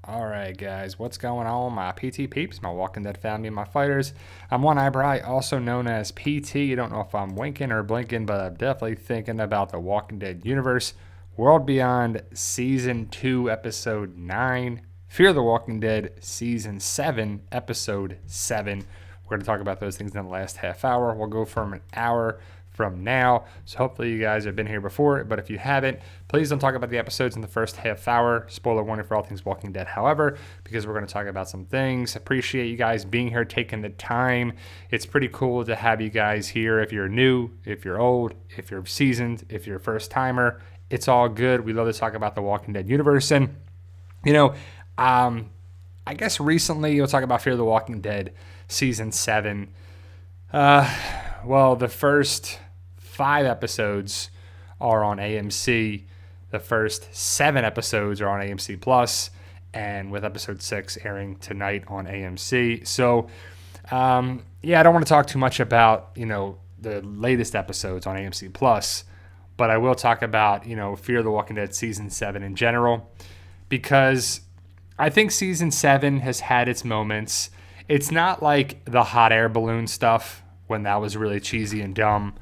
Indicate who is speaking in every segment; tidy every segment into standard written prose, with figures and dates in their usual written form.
Speaker 1: Alright guys, what's going on my PT peeps, my Walking Dead family, my fighters? I'm One Eyebrow, also known as PT. You don't know if I'm winking or blinking, but I'm definitely thinking about the Walking Dead universe. World Beyond Season 2, Episode 9. Fear the Walking Dead Season 7, Episode 7. We're going to talk about those things in the last half hour. We'll go from an hour from now. So hopefully you guys have been here before, but if you haven't, please don't talk about the episodes in the first half hour. Spoiler warning for all things Walking Dead, however, because we're going to talk about some things. Appreciate you guys being here, taking the time. It's pretty cool to have you guys here. If you're new, if you're old, if you're seasoned, if you're a first timer, it's all good. We love to talk about the Walking Dead universe. And, I guess recently you'll talk about Fear the Walking Dead Season 7. Well, the first 5 episodes are on AMC. The first 7 episodes are on AMC Plus, and with episode 6 airing tonight on AMC. So, I don't want to talk too much about, the latest episodes on AMC Plus, but I will talk about, Fear the Walking Dead Season 7 in general, because I think Season 7 has had its moments. It's not like the hot air balloon stuff when that was really cheesy and dumb.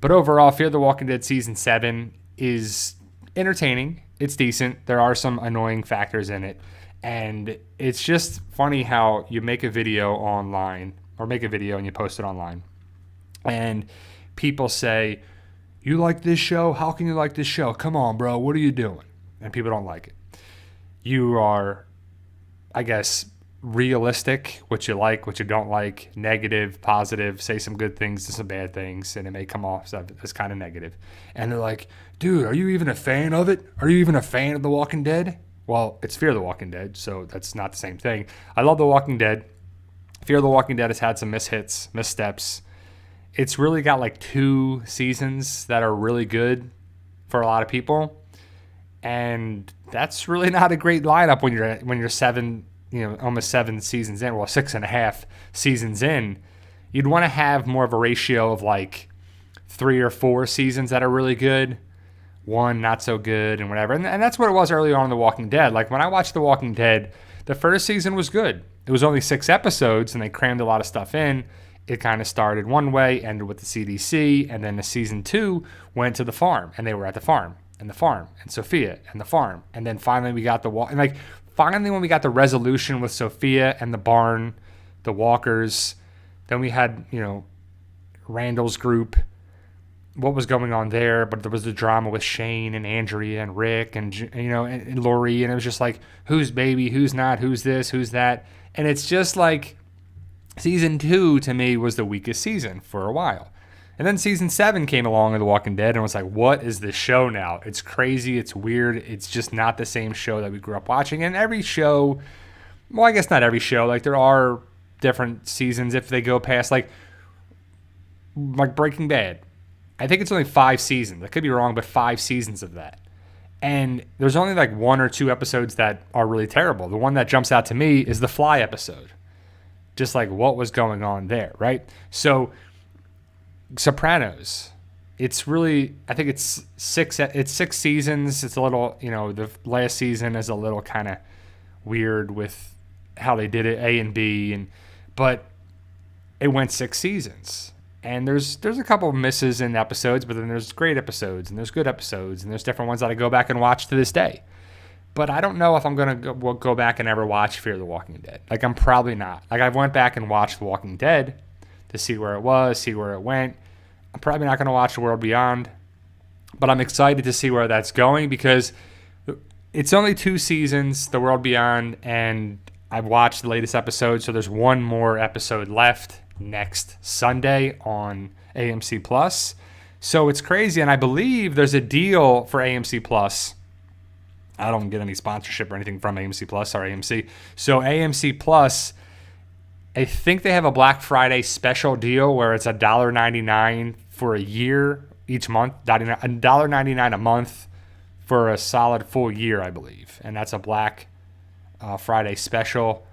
Speaker 1: But overall, Fear the Walking Dead Season 7 is entertaining. It's decent. There are some annoying factors in it. And it's just funny how you make a video online, or make a video and you post it online, and people say, "You like this show? How can you like this show? Come on, bro. What are you doing?" And people don't like it. You are, I guess, realistic, what you like, what you don't like, negative, positive, say some good things to some bad things, and it may come off as kind of negative. And they're like, "Dude, are you even a fan of it? Are you even a fan of The Walking Dead?" Well, it's Fear the Walking Dead, so that's not the same thing. I love The Walking Dead. Fear the Walking Dead has had some missteps. It's really got like 2 seasons that are really good for a lot of people. And that's really not a great lineup when you're 7, almost 7 seasons in, well, 6.5 seasons in. You'd want to have more of a ratio of like 3 or 4 seasons that are really good, 1 not so good, and whatever. And that's what it was early on in The Walking Dead. Like when I watched The Walking Dead, the first season was good. It was only 6 episodes, and they crammed a lot of stuff in. It kind of started one way, ended with the CDC, and then the season 2 went to the farm, and they were at the farm, and Sophia, and the farm. And then finally we got finally, when we got the resolution with Sophia and the barn, the walkers, then we had, Randall's group, what was going on there, but there was the drama with Shane and Andrea and Rick and Lori, and it was just like, who's baby, who's not, who's this, who's that. And it's just like season 2 to me was the weakest season for a while. And then season 7 came along of The Walking Dead and was like, what is this show now? It's crazy. It's weird. It's just not the same show that we grew up watching. And every show, well, I guess not every show. Like there are different seasons if they go past like Breaking Bad. I think it's only 5 seasons. I could be wrong, but 5 seasons of that. And there's only like 1 or 2 episodes that are really terrible. The one that jumps out to me is the Fly episode. Just like what was going on there, right? So Sopranos, it's really, I think it's 6 seasons. It's a little, the last season is a little kind of weird with how they did it, A and B, but it went 6 seasons. And there's a couple of misses in episodes, but then there's great episodes and there's good episodes and there's different ones that I go back and watch to this day. But I don't know if I'm going to go back and ever watch Fear the Walking Dead. Like I'm probably not. Like I went back and watched The Walking Dead to see where it was, see where it went. I'm probably not going to watch The World Beyond, but I'm excited to see where that's going because it's only 2 seasons, The World Beyond, and I've watched the latest episode, so there's 1 more episode left next Sunday on AMC Plus. So it's crazy, and I believe there's a deal for AMC Plus. I don't get any sponsorship or anything from AMC Plus or AMC. So AMC Plus, I think they have a Black Friday special deal where it's $1.99 for a year each month, $1.99 a month for a solid full year, I believe. And that's a Black Friday special.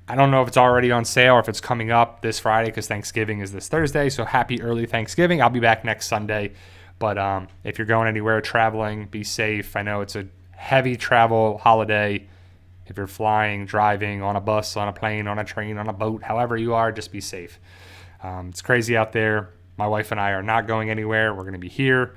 Speaker 1: I don't know if it's already on sale or if it's coming up this Friday because Thanksgiving is this Thursday. So happy early Thanksgiving. I'll be back next Sunday. But if you're going anywhere, traveling, be safe. I know it's a heavy travel holiday. If you're flying, driving, on a bus, on a plane, on a train, on a boat, however you are, just be safe. It's crazy out there. My wife and I are not going anywhere. We're going to be here.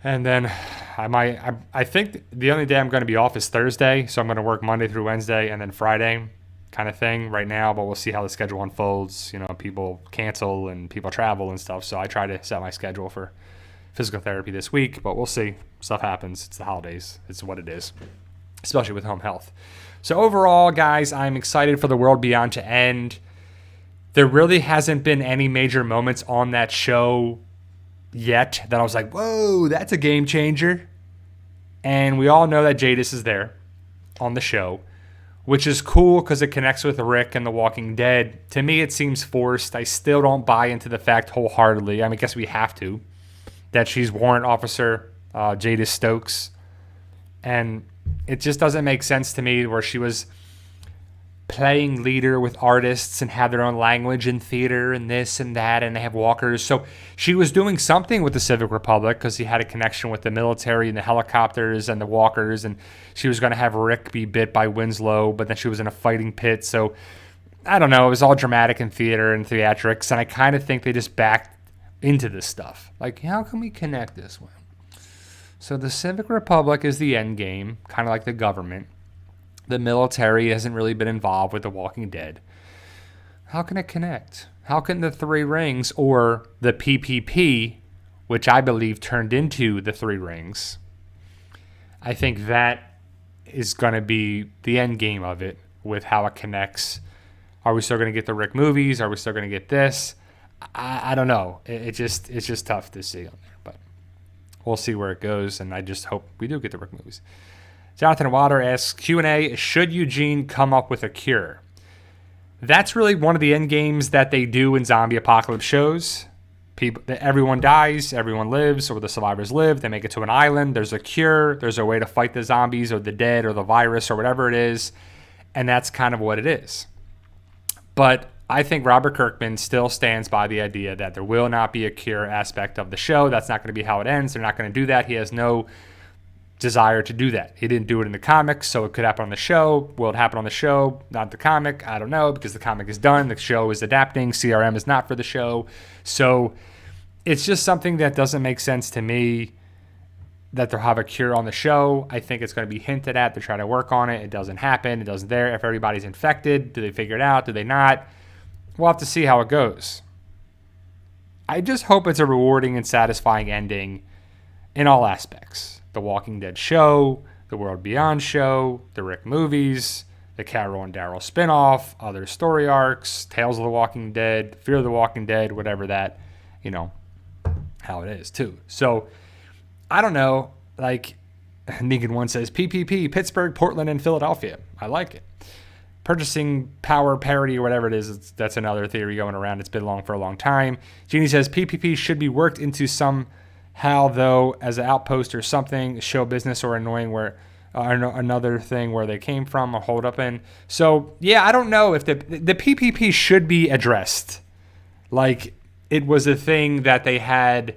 Speaker 1: And then I think the only day I'm going to be off is Thursday. So I'm going to work Monday through Wednesday and then Friday kind of thing right now. But we'll see how the schedule unfolds. You know, people cancel and people travel and stuff. So I try to set my schedule for physical therapy this week. But we'll see. Stuff happens. It's the holidays. It's what it is, especially with home health. So overall, guys, I'm excited for The World Beyond to end. There really hasn't been any major moments on that show yet that I was like, whoa, that's a game changer. And we all know that Jadis is there on the show, which is cool because it connects with Rick and The Walking Dead. To me, it seems forced. I still don't buy into the fact wholeheartedly. I mean, I guess we have to, that she's Warrant Officer Jadis Stokes. And it just doesn't make sense to me where she was playing leader with artists and have their own language in theater and this and that, and they have walkers. So she was doing something with the Civic Republic because he had a connection with the military and the helicopters and the walkers, and she was going to have Rick be bit by Winslow, but then she was in a fighting pit. So I don't know. It was all dramatic in theater and theatrics, and I kind of think they just backed into this stuff. Like, how can we connect this one? So the Civic Republic is the end game, kind of like the government. The military hasn't really been involved with The Walking Dead. How can it connect? How can the Three Rings or the PPP, which I believe turned into the Three Rings, I think that is going to be the end game of it with how it connects. Are we still going to get the Rick movies? Are we still going to get this? I don't know. It's just tough to see on there, but we'll see where it goes, and I just hope we do get the Rick movies. Jonathan Water asks, Q&A, should Eugene come up with a cure? That's really one of the end games that they do in zombie apocalypse shows. Everyone dies, everyone lives, or the survivors live. They make it to an island. There's a cure. There's a way to fight the zombies or the dead or the virus or whatever it is. And that's kind of what it is. But I think Robert Kirkman still stands by the idea that there will not be a cure aspect of the show. That's not going to be how it ends. They're not going to do that. He has no desire to do that. He didn't do it in the comics, so it could happen on the show. Will it happen on the show, not the comic? I don't know, because the comic is done. The show is adapting. CRM is not for the show. So it's just something that doesn't make sense to me that they'll have a cure on the show. I think it's going to be hinted at. They're trying to work on it. It doesn't happen. It doesn't there. If everybody's infected, do they figure it out? Do they not? We'll have to see how it goes. I just hope it's a rewarding and satisfying ending in all aspects. The Walking Dead show, the World Beyond show, the Rick movies, the Carol and Daryl spinoff, other story arcs, Tales of the Walking Dead, Fear of the Walking Dead, whatever that, how it is too. So I don't know, like Negan one says, PPP, Pittsburgh, Portland, and Philadelphia. I like it. Purchasing power parity or whatever it is, that's another theory going around. It's been along for a long time. Jeannie says PPP should be worked into somehow, though, as an outpost or something, show business or annoying where another thing where they came from or hold up in. So, yeah, I don't know if the PPP should be addressed. Like, it was a thing that they had.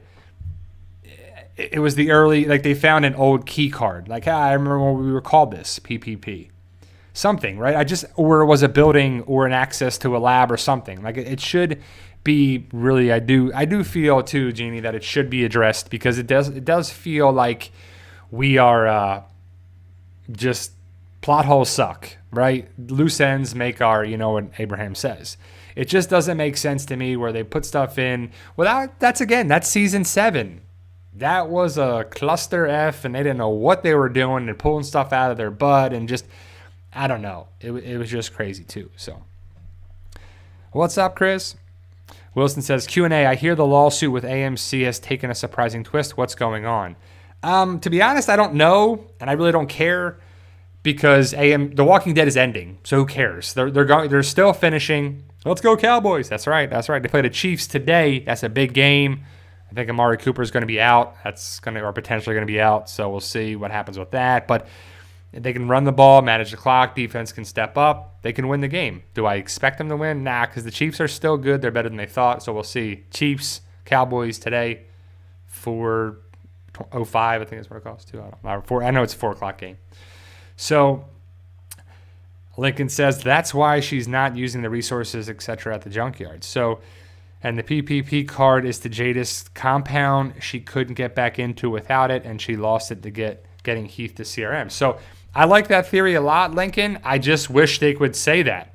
Speaker 1: It was the early, like they found an old key card. Like, I remember when we were called this PPP. Something, right? Or it was a building or an access to a lab or something. Like it should be really, I do feel too, Jeannie, that it should be addressed because it does feel like we are just plot holes suck, right? Loose ends make our, what Abraham says. It just doesn't make sense to me where they put stuff in without, that's season 7. That was a cluster F and they didn't know what they were doing and pulling stuff out of their butt and just, I don't know. It was just crazy too. So, what's up, Chris? Wilson says, Q&A, I hear the lawsuit with AMC has taken a surprising twist. What's going on? To be honest, I don't know, and I really don't care because The Walking Dead is ending, so who cares? They're still finishing. Let's go Cowboys. That's right. They play the Chiefs today. That's a big game. I think Amari Cooper is going to be out. Or potentially going to be out, so we'll see what happens with that. But they can run the ball, manage the clock, defense can step up. They can win the game. Do I expect them to win? Nah, because the Chiefs are still good. They're better than they thought, so we'll see. Chiefs, Cowboys today, 4:05, I think is what it costs too. I know it's a 4 o'clock game. So Lincoln says that's why she's not using the resources, etc. at the junkyard. So, and the PPP card is to Jadis compound. She couldn't get back into without it, and she lost it to getting Heath to CRM. So I like that theory a lot, Lincoln. I just wish they would say that.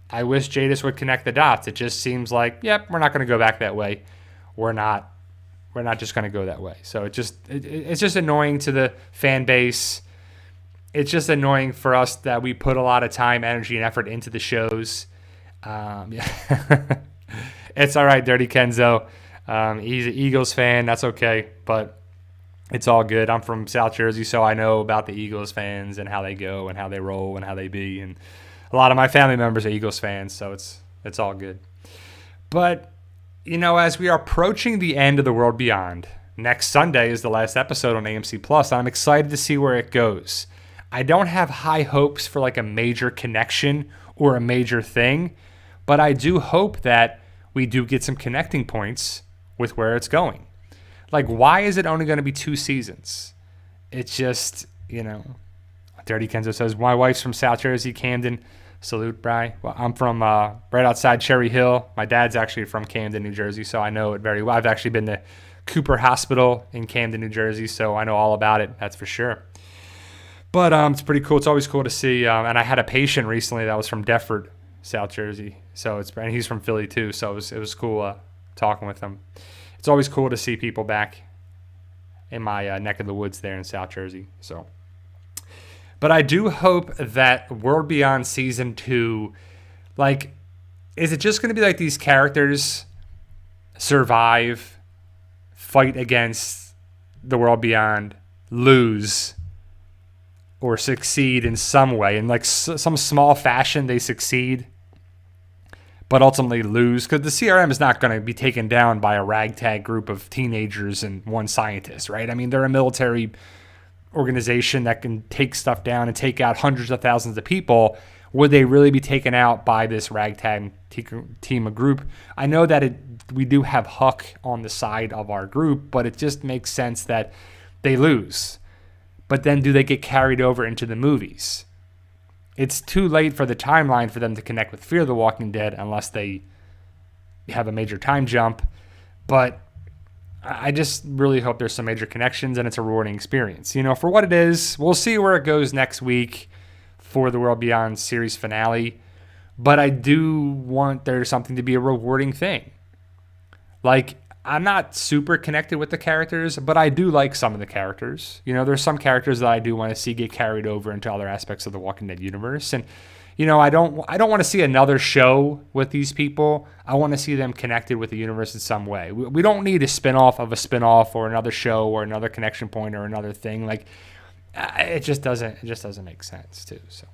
Speaker 1: I wish Jadis would connect the dots. It just seems like, yep, we're not going to go back that way. We're not just going to go that way. So it's just annoying to the fan base. It's just annoying for us that we put a lot of time, energy, and effort into the shows. Yeah. It's all right, Dirty Kenzo. He's an Eagles fan. That's okay, but it's all good. I'm from South Jersey, so I know about the Eagles fans and how they go and how they roll and how they be. And a lot of my family members are Eagles fans, so it's all good. But, as we are approaching the end of The World Beyond, next Sunday is the last episode on AMC Plus. I'm excited to see where it goes. I don't have high hopes for like a major connection or a major thing, but I do hope that we do get some connecting points with where it's going. Like, why is it only going to be 2 seasons? It's just, Dirty Kenzo says, my wife's from South Jersey, Camden. Salute, Bri. Well, I'm from right outside Cherry Hill. My dad's actually from Camden, New Jersey, so I know it very well. I've actually been to Cooper Hospital in Camden, New Jersey, so I know all about it, that's for sure. But it's pretty cool. It's always cool to see. And I had a patient recently that was from Deptford, South Jersey. So and he's from Philly too. So it was cool talking with him. It's always cool to see people back in my neck of the woods there in South Jersey. So, but I do hope that World Beyond Season 2, like, is it just going to be like these characters survive, fight against the World Beyond, lose, or succeed in some way? In like some small fashion, they succeed, but ultimately lose, because the CRM is not going to be taken down by a ragtag group of teenagers and one scientist, right? I mean, they're a military organization that can take stuff down and take out hundreds of thousands of people. Would they really be taken out by this ragtag team of group? I know that we do have Huck on the side of our group, but it just makes sense that they lose. But then do they get carried over into the movies? It's too late for the timeline for them to connect with Fear the Walking Dead unless they have a major time jump. But I just really hope there's some major connections and it's a rewarding experience. For what it is, we'll see where it goes next week for the World Beyond series finale. But I do want there something to be a rewarding thing. Like, I'm not super connected with the characters, but I do like some of the characters. There's some characters that I do want to see get carried over into other aspects of the Walking Dead universe. And, I don't want to see another show with these people. I want to see them connected with the universe in some way. We don't need a spinoff of a spinoff or another show or another connection point or another thing. Like, it just doesn't make sense too. So,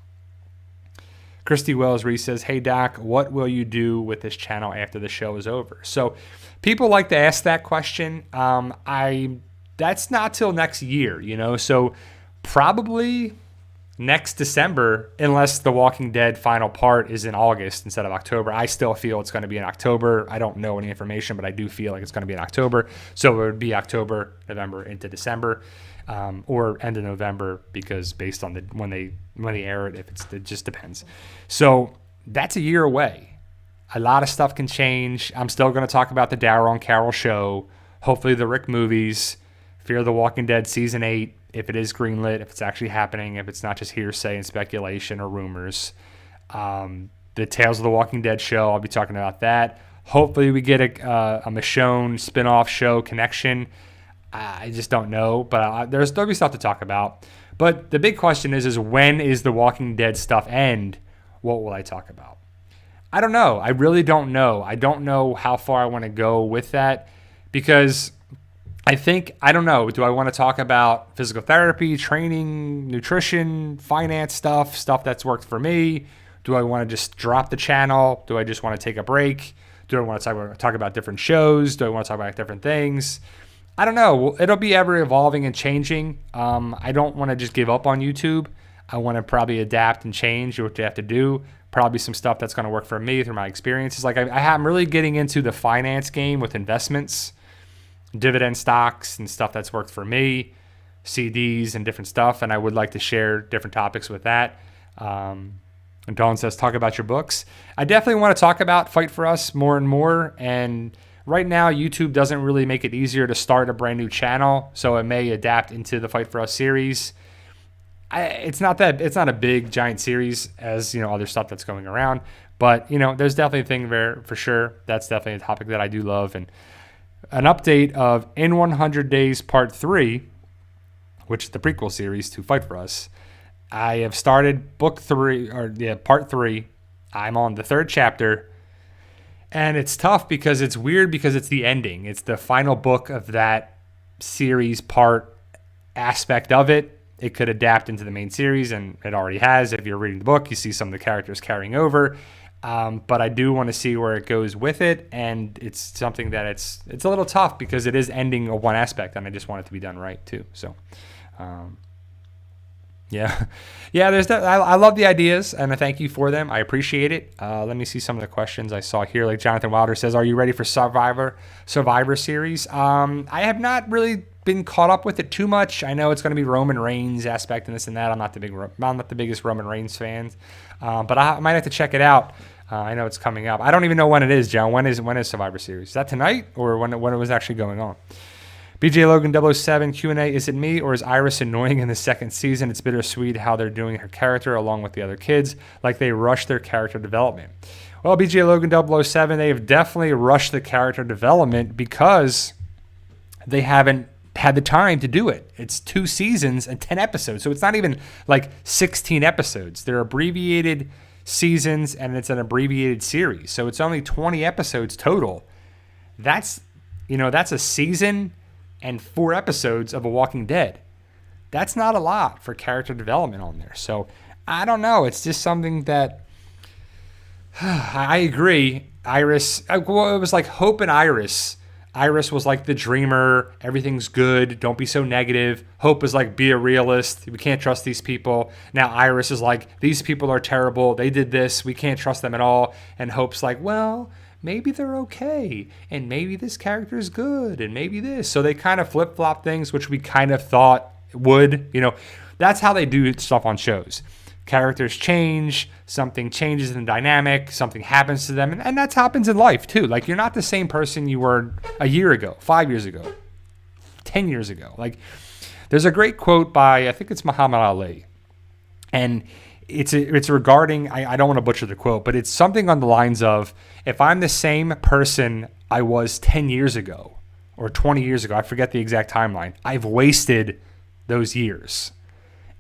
Speaker 1: Christy Wells-Reese says, "Hey Doc, what will you do with this channel after the show is over?" So, people like to ask that question. That's not till next year, So, probably next December, unless The Walking Dead final part is in August instead of October. I still feel it's going to be in October. I don't know any information, but I do feel like it's going to be in October. So it would be October, November into December, or end of November, because based on when they air it, it just depends. So that's a year away. A lot of stuff can change. I'm still going to talk about the Daryl and Carol show, hopefully the Rick movies, Fear the Walking Dead Season 8, if it is greenlit, if it's actually happening, if it's not just hearsay and speculation or rumors. The Tales of the Walking Dead show, I'll be talking about that. Hopefully we get a Michonne spin-off show connection. I just don't know, but there'll be stuff to talk about. But the big question is when is the Walking Dead stuff end? What will I talk about? I don't know. I really don't know. I don't know how far I want to go with that, because I don't know. Do I want to talk about physical therapy, training, nutrition, finance stuff that's worked for me? Do I want to just drop the channel? Do I just want to take a break? Do I want to talk about different shows? Do I want to talk about different things? I don't know. It'll be ever evolving and changing. I don't want to just give up on YouTube. I want to probably adapt and change what you have to do. Probably some stuff that's going to work for me through my experiences. Like I'm really getting into the finance game with investments, dividend stocks and stuff that's worked for me, CDs and different stuff. And I would like to share different topics with that. And Dawn says, talk about your books. I definitely want to talk about Fight for Us more and more. And right now, YouTube doesn't really make it easier to start a brand new channel. So it may adapt into the Fight for Us series. It's not a big giant series as, other stuff that's going around. But, there's definitely a thing there for sure. That's definitely a topic that I do love. And an update of In 100 Days Part 3, which is the prequel series to Fight for Us. I have started part 3. I'm on the 3rd chapter. And it's tough because it's weird because it's the ending. It's the final book of that series part aspect of it. It could adapt into the main series, and it already has. If you're reading the book, you see some of the characters carrying over. But I do want to see where it goes with it, and it's something that it's a little tough because it is ending one aspect, and I just want it to be done right too. So, yeah. There's that. I love the ideas, and I thank you for them. I appreciate it. Let me see some of the questions I saw here. Like Jonathan Wilder says, "Are you ready for Survivor series?" I have not really been caught up with it too much. I know it's going to be Roman Reigns aspect and this and that. I'm not the biggest Roman Reigns fan, but I might have to check it out. I know it's coming up. I don't even know when it is, John. When is Survivor Series? Is that tonight or when it was actually going on? BJ Logan 007 Q&A, is it me or is Iris annoying in the second season? It's bittersweet how they're doing her character along with the other kids, like they rushed their character development. Well, BJ Logan 007, they have definitely rushed the character development because they haven't had the time to do it. It's 2 seasons and 10 episodes, so it's not even like 16 episodes. They're abbreviated seasons and it's an abbreviated series, so it's only 20 episodes total. That's a season and 4 episodes of A Walking Dead. That's not a lot for character development on there. So I don't know. It's just something that I agree. Iris, well, it was like Hope and Iris. Iris was like the dreamer. Everything's good. Don't be so negative. Hope is like, be a realist. We can't trust these people. Now Iris is like, these people are terrible. They did this. We can't trust them at all. And Hope's like, well, maybe they're okay. And maybe this character is good. And maybe this. So they kind of flip-flop things, which we kind of thought would. That's how they do stuff on shows. Characters change, something changes in the dynamic, something happens to them, and that happens in life too. Like, you're not the same person you were a year ago, 5 years ago, 10 years ago. Like, there's a great quote by, I think it's Muhammad Ali, and it's regarding, I don't want to butcher the quote, but it's something on the lines of, if I'm the same person I was 10 years ago or 20 years ago, I forget the exact timeline, I've wasted those years.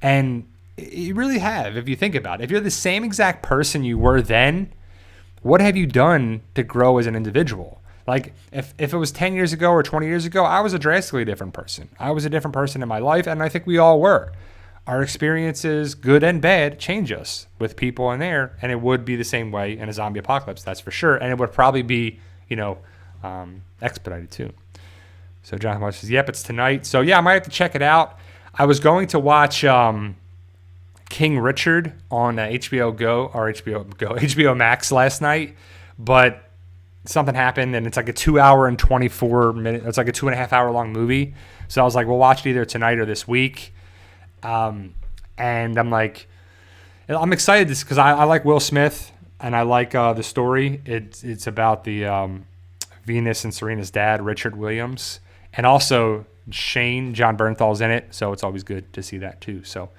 Speaker 1: And you really have, if you think about it. If you're the same exact person you were then, what have you done to grow as an individual? Like, if it was 10 years ago or 20 years ago, I was a drastically different person. I was a different person in my life, and I think we all were. Our experiences, good and bad, change us with people in there, and it would be the same way in a zombie apocalypse, that's for sure. And it would probably be, expedited too. So Jonathan Marsh says, yep, it's tonight. So yeah, I might have to check it out. I was going to watch King Richard on HBO Max last night, but something happened and it's like a 2 hour and 24 minute. It's like a 2.5 hour long movie. So I was like, we'll watch it either tonight or this week. And I'm like, I'm excited because I like Will Smith and I like the story. It's about the Venus and Serena's dad, Richard Williams, and also Shane, John Bernthal's in it. So it's always good to see that too. So,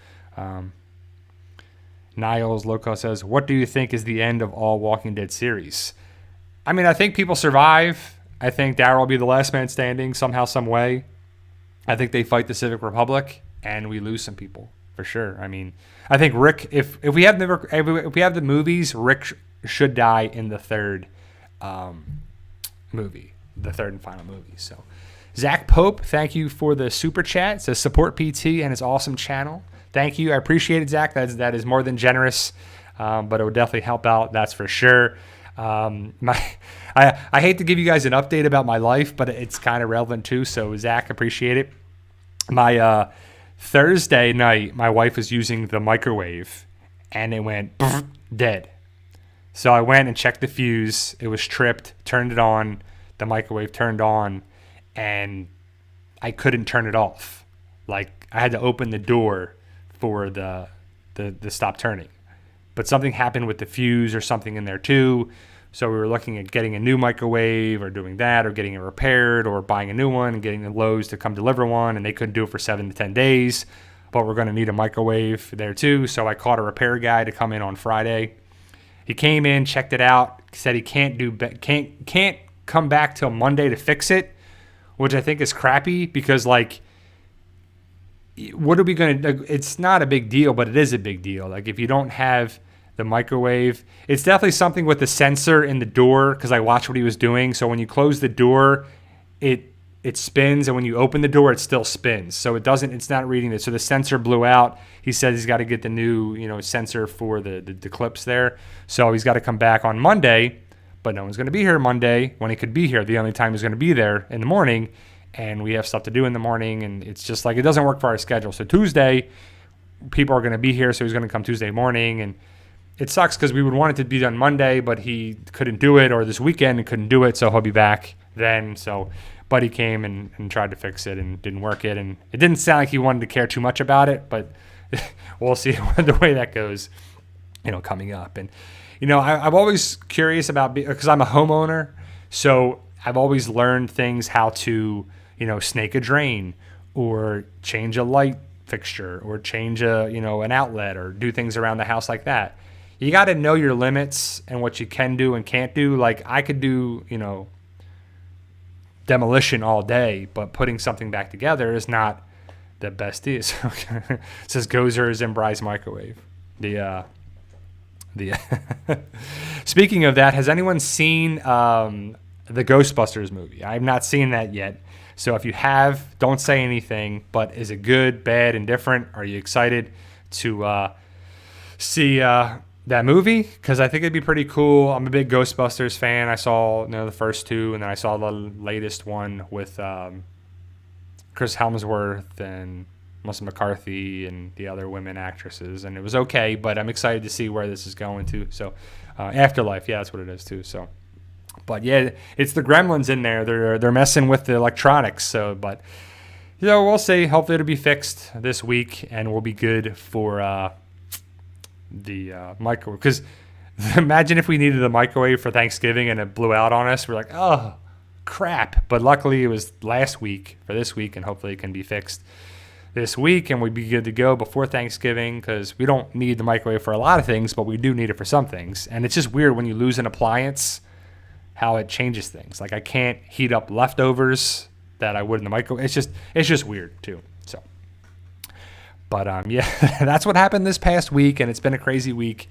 Speaker 1: Niles Loco says, what do you think is the end of all Walking Dead series? I mean, I think people survive. I think Daryl will be the last man standing somehow, some way. I think they fight the Civic Republic and we lose some people for sure. I mean, I think Rick, if we have the movies, Rick should die in the third movie, the third and final movie. So Zach Pope, thank you for the super chat. It says support PT and his awesome channel. Thank you. I appreciate it, Zach. That is more than generous, but it would definitely help out. That's for sure. I hate to give you guys an update about my life, but it's kind of relevant too. So Zach, appreciate it. My Thursday night, my wife was using the microwave, and it went dead. So I went and checked the fuse. It was tripped. Turned it on. The microwave turned on, and I couldn't turn it off. Like, I had to open the door for the stop turning. but something happened with the fuse or something in there too. So we were looking at getting a new microwave or doing that or getting it repaired or buying a new one and getting the Lowe's to come deliver one, and they couldn't do it for 7 to 10 days. But we're going to need a microwave there too. So I called a repair guy to come in on Friday. He came in, checked it out, said he can't come back till Monday to fix it, which I think is crappy because, like, what are we going to, it's not a big deal, but it is a big deal. Like, if you don't have the microwave, it's definitely something with the sensor in the door, because I watched what he was doing. So when you close the door, it spins, and when you open the door, it still spins. So it's not reading it. So the sensor blew out. He said he's got to get the new, sensor for the clips there. So he's got to come back on Monday, but no one's going to be here Monday when he could be here. The only time he's going to be there in the morning, and we have stuff to do in the morning, and it's just like, it doesn't work for our schedule. So Tuesday, people are going to be here, so he's going to come Tuesday morning, and it sucks because we would want it to be done Monday, but he couldn't do it, or this weekend and couldn't do it, so he'll be back then. So, but he came and tried to fix it and didn't work it, and it didn't sound like he wanted to care too much about it, but we'll see the way that goes, coming up. And, I'm always curious about, because I'm a homeowner, so I've always learned things, how to, snake a drain or change a light fixture or change an outlet or do things around the house like that. You got to know your limits and what you can do and can't do. Like, I could do, demolition all day, but putting something back together is not the best deal. It says Gozer is in Bry's microwave. Speaking of that, has anyone seen the Ghostbusters movie? I have not seen that yet. So if you have, don't say anything, but is it good, bad, indifferent? Are you excited to see that movie? Because I think it'd be pretty cool. I'm a big Ghostbusters fan. I saw the first two, and then I saw the latest one with Chris Hemsworth and Melissa McCarthy and the other women actresses, and it was okay, but I'm excited to see where this is going to. So Afterlife, yeah, that's what it is too. So, but yeah, it's the Gremlins in there. They're messing with the electronics. So, but we'll see. Hopefully it'll be fixed this week, and we'll be good for the microwave. Because imagine if we needed a microwave for Thanksgiving and it blew out on us. We're like, oh crap! But luckily it was last week for this week, and hopefully it can be fixed this week, and we'd be good to go before Thanksgiving, because we don't need the microwave for a lot of things, but we do need it for some things. And it's just weird when you lose an appliance, how it changes things. Like, I can't heat up leftovers that I would in the microwave. It's just weird too. So, but yeah, that's what happened this past week, and it's been a crazy week,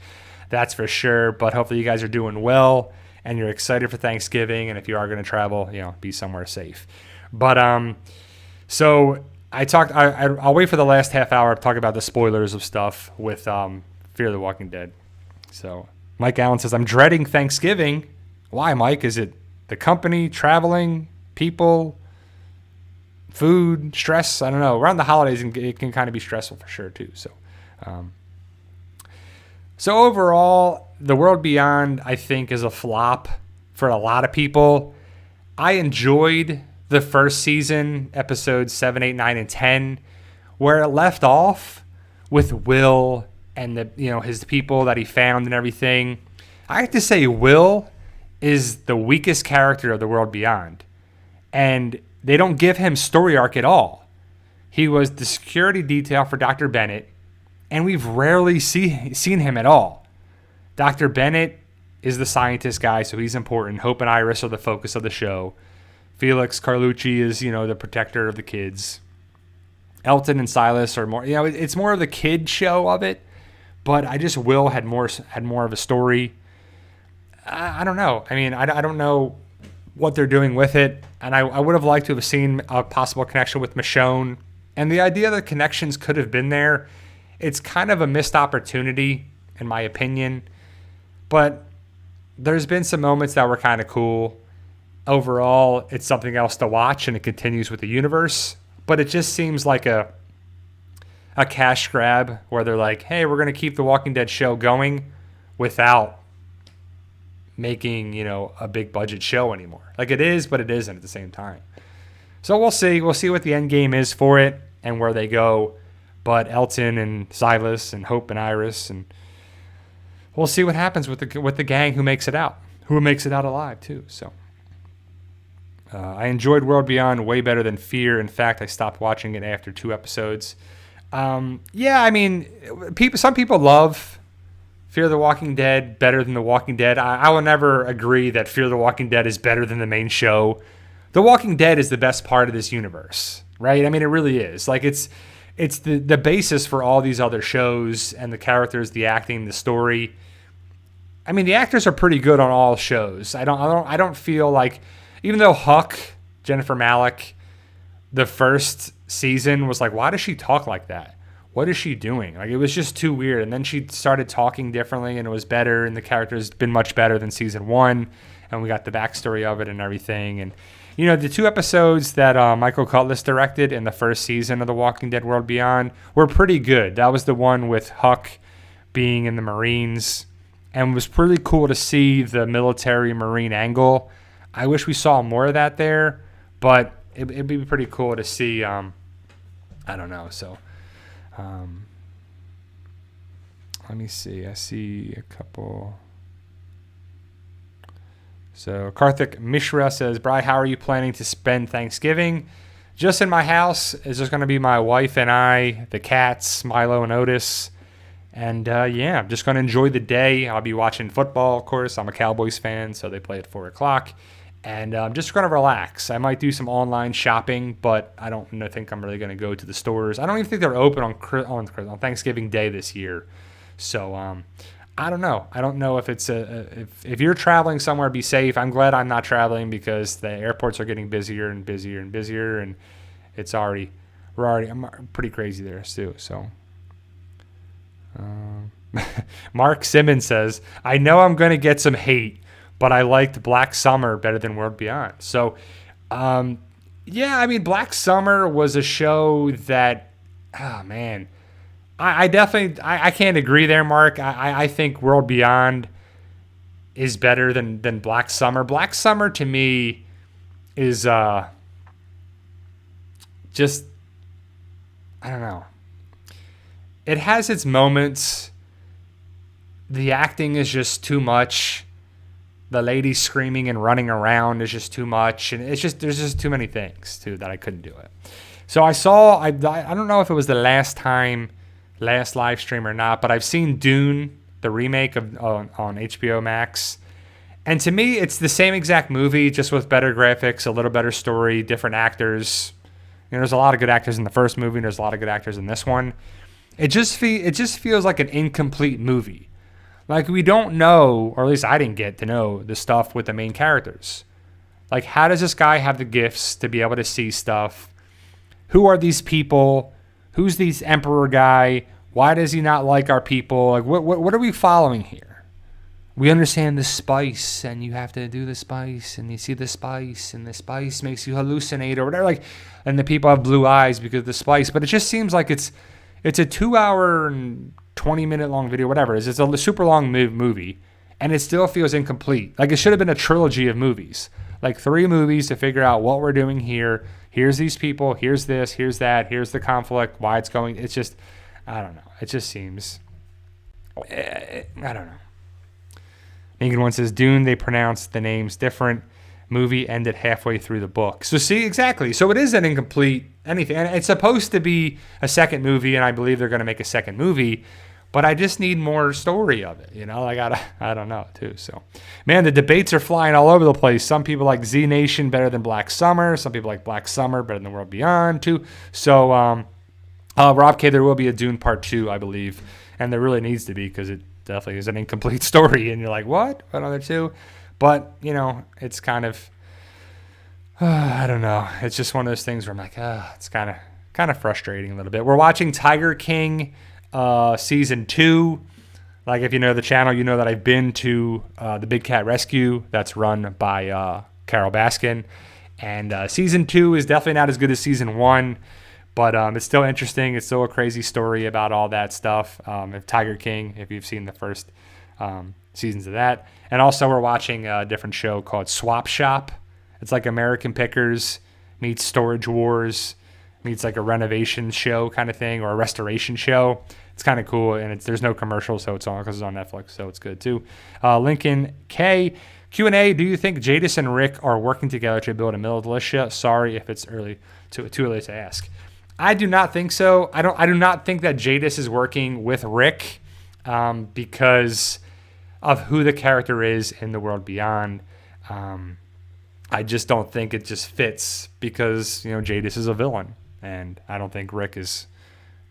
Speaker 1: that's for sure. But hopefully you guys are doing well and you're excited for Thanksgiving, and if you are going to travel, be somewhere safe. But so I'll wait for the last half hour to talk about the spoilers of stuff with Fear the Walking Dead. So Mike Allen says, I'm dreading Thanksgiving. Why, Mike? Is it the company, traveling, people, food, stress? I don't know. Around the holidays, it can kind of be stressful for sure too. So overall, The World Beyond, I think, is a flop for a lot of people. I enjoyed the first season, episodes 7, 8, 9, and 10, where it left off with Will and his people that he found and everything. I have to say, Will is the weakest character of The World Beyond, and they don't give him story arc at all. He was the security detail for Dr. Bennett, and we've rarely seen him at all. Dr. Bennett is the scientist guy, so he's important. Hope and Iris are the focus of the show. Felix Carlucci is, the protector of the kids. Elton and Silas are more, it's more of the kid show of it. But I just Will had more of a story. I don't know. I mean, I don't know what they're doing with it. And I would have liked to have seen a possible connection with Michonne. And the idea that connections could have been there, it's kind of a missed opportunity, in my opinion. But there's been some moments that were kind of cool. Overall, it's something else to watch, and it continues with the universe. But it just seems like a cash grab where they're like, hey, we're going to keep the Walking Dead show going without making, a big budget show anymore. Like, it is, but it isn't at the same time. So we'll see. We'll see what the end game is for it and where they go. But Elton and Silas and Hope and Iris and we'll see what happens with the gang who makes it out alive too. So I enjoyed World Beyond way better than Fear. In fact, I stopped watching it after 2 episodes. Yeah, I mean, some people love Fear the Walking Dead better than The Walking Dead. I will never agree that Fear the Walking Dead is better than the main show. The Walking Dead is the best part of this universe, right? I mean, it really is. Like, it's the basis for all these other shows, and the characters, the acting, the story. I mean, the actors are pretty good on all shows. I don't feel like, even though Huck, Jennifer Malik, the first season was like, why does she talk like that? What is she doing? Like, it was just too weird. And then she started talking differently, and it was better, and the character's been much better than season 1, and we got the backstory of it and everything. And you know, the 2 episodes that Michael Cutlass directed in the first season of The Walking Dead World Beyond were pretty good. That was the one with Huck being in the Marines, and it was pretty cool to see the military Marine angle. I wish we saw more of that there, but it'd be pretty cool to see. I don't know. So let me see. I see a couple. So Karthik Mishra says, Bri, how are you planning to spend Thanksgiving? Just in my house. It's just going to be my wife and I, the cats, Milo and Otis. And yeah, I'm just going to enjoy the day. I'll be watching football, of course. I'm a Cowboys fan, so they play at 4 o'clock. And I'm just going to relax. I might do some online shopping, but I don't think I'm really going to go to the stores. I don't even think they're open on Thanksgiving Day this year. So I don't know. I don't know if it's if you're traveling somewhere, be safe. I'm glad I'm not traveling because the airports are getting busier and busier and busier, and I'm pretty crazy there too. So Mark Simmons says, I know I'm going to get some hate, but I liked Black Summer better than World Beyond. So yeah, I mean, Black Summer was a show that, oh man, I definitely can't agree there, Mark. I think World Beyond is better than Black Summer. Black Summer to me is just, I don't know. It has its moments. The acting is just too much. The lady screaming and running around is just too much, and there's just too many things too that I couldn't do it. So I don't know if it was the last live stream or not, but I've seen Dune, the remake on HBO Max, and to me it's the same exact movie, just with better graphics, a little better story, different actors. You know, there's a lot of good actors in the first movie, and there's a lot of good actors in this one. It just feels like an incomplete movie. Like, we don't know, or at least I didn't get to know the stuff with the main characters. Like, how does this guy have the gifts to be able to see stuff? Who are these people? Who's this emperor guy? Why does he not like our people? Like, what are we following here? We understand the spice, and you have to do the spice, and you see the spice, and the spice makes you hallucinate or whatever. Like, and the people have blue eyes because of the spice. But it just seems like it's a 2-hour and 20-minute long video, whatever it is. It's a super long movie, and it still feels incomplete. Like, it should have been a trilogy of movies. Like 3 movies to figure out what we're doing here. Here's these people. Here's this. Here's that. Here's the conflict. Why it's going. It's just, I don't know. It just seems, I don't know. Megan one says, Dune, they pronounced the names different. Movie ended halfway through the book. So see, exactly. So it is an incomplete anything. And it's supposed to be a second movie, and I believe they're going to make a second movie. But I just need more story of it, you know. I don't know too. So, man, the debates are flying all over the place. Some people like Z Nation better than Black Summer. Some people like Black Summer better than World Beyond too. So, Rob K, there will be a Dune Part 2, I believe, and there really needs to be because it definitely is an incomplete story. And you're like, what? Another 2? But you know, it's kind of, I don't know. It's just one of those things where I'm like, it's kind of frustrating a little bit. We're watching Tiger King. Season 2. Like, if you know the channel, you know that I've been to the Big Cat Rescue that's run by Carol Baskin. And season 2 is definitely not as good as season 1, but it's still interesting. It's still a crazy story about all that stuff. If Tiger King, if you've seen the first seasons of that. And also we're watching a different show called Swap Shop. It's like American Pickers meets Storage Wars meets like a renovation show kind of thing, or a restoration show. It's kind of cool, and there's no commercials, so it's on because it's on Netflix, so it's good too. Lincoln K. Q&A, do you think Jadis and Rick are working together to build a militia? Sorry if it's too early to ask. I do not think so. I do not think that Jadis is working with Rick because of who the character is in the world beyond. I just don't think it just fits because, Jadis is a villain, and I don't think Rick is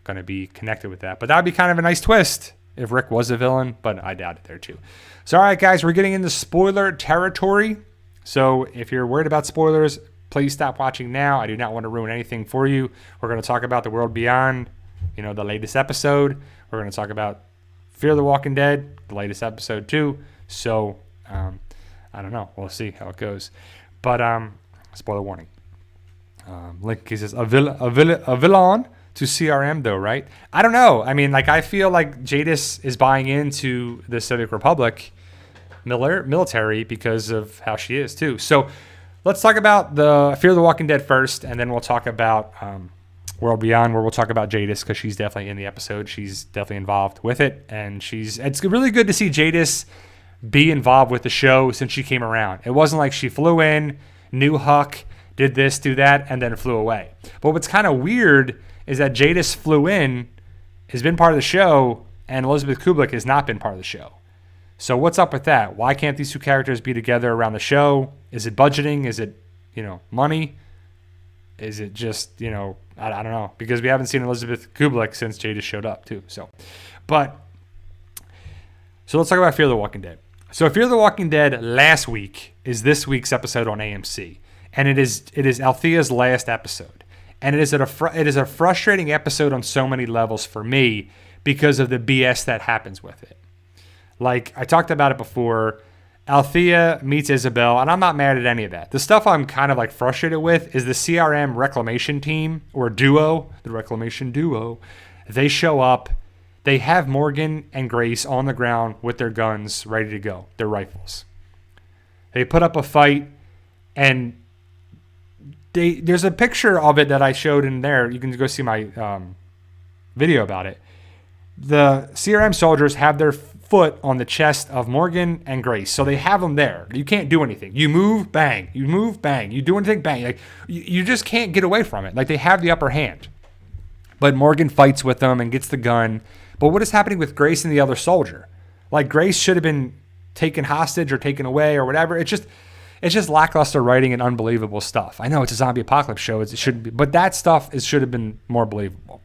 Speaker 1: going to be connected with that. But that would be kind of a nice twist if Rick was a villain, but I doubt it there too. So, all right, guys, we're getting into spoiler territory. So if you're worried about spoilers, please stop watching now. I do not want to ruin anything for you. We're going to talk about the world beyond, the latest episode. We're going to talk about Fear the Walking Dead, the latest episode too. So, I don't know. We'll see how it goes. But spoiler warning. Link says a villain to CRM though, right? I don't know. I mean, I feel like Jadis is buying into the Civic Republic military because of how she is too. So let's talk about the Fear the Walking Dead first, and then we'll talk about World Beyond, where we'll talk about Jadis because she's definitely in the episode. She's definitely involved with it, and it's really good to see Jadis be involved with the show since she came around. It wasn't like she flew in, knew Huck, did this, do that, and then flew away. But what's kind of weird is that Jadis flew in, has been part of the show, and Elizabeth Kublik has not been part of the show. So what's up with that? Why can't these two characters be together around the show? Is it budgeting? Is it, money? Is it just, I don't know. Because we haven't seen Elizabeth Kublik since Jadis showed up too. So let's talk about Fear the Walking Dead. So Fear the Walking Dead last week is this week's episode on AMC. And it is Althea's last episode. And it is a frustrating episode on so many levels for me because of the BS that happens with it. Like I talked about it before, Althea meets Isabel, and I'm not mad at any of that. The stuff I'm kind of frustrated with is the CRM reclamation team or duo, the reclamation duo. They show up, they have Morgan and Grace on the ground with their guns ready to go, their rifles. They put up a fight, and there's a picture of it that I showed in there. You can go see my video about it. The CRM soldiers have their foot on the chest of Morgan and Grace. So they have them there. You can't do anything. You move, bang. You move, bang. You do anything, bang. You just can't get away from it. They have the upper hand. But Morgan fights with them and gets the gun. But what is happening with Grace and the other soldier? Grace should have been taken hostage or taken away or whatever. It's just lackluster writing and unbelievable stuff. I know it's a zombie apocalypse show. It shouldn't be, but that stuff should have been more believable.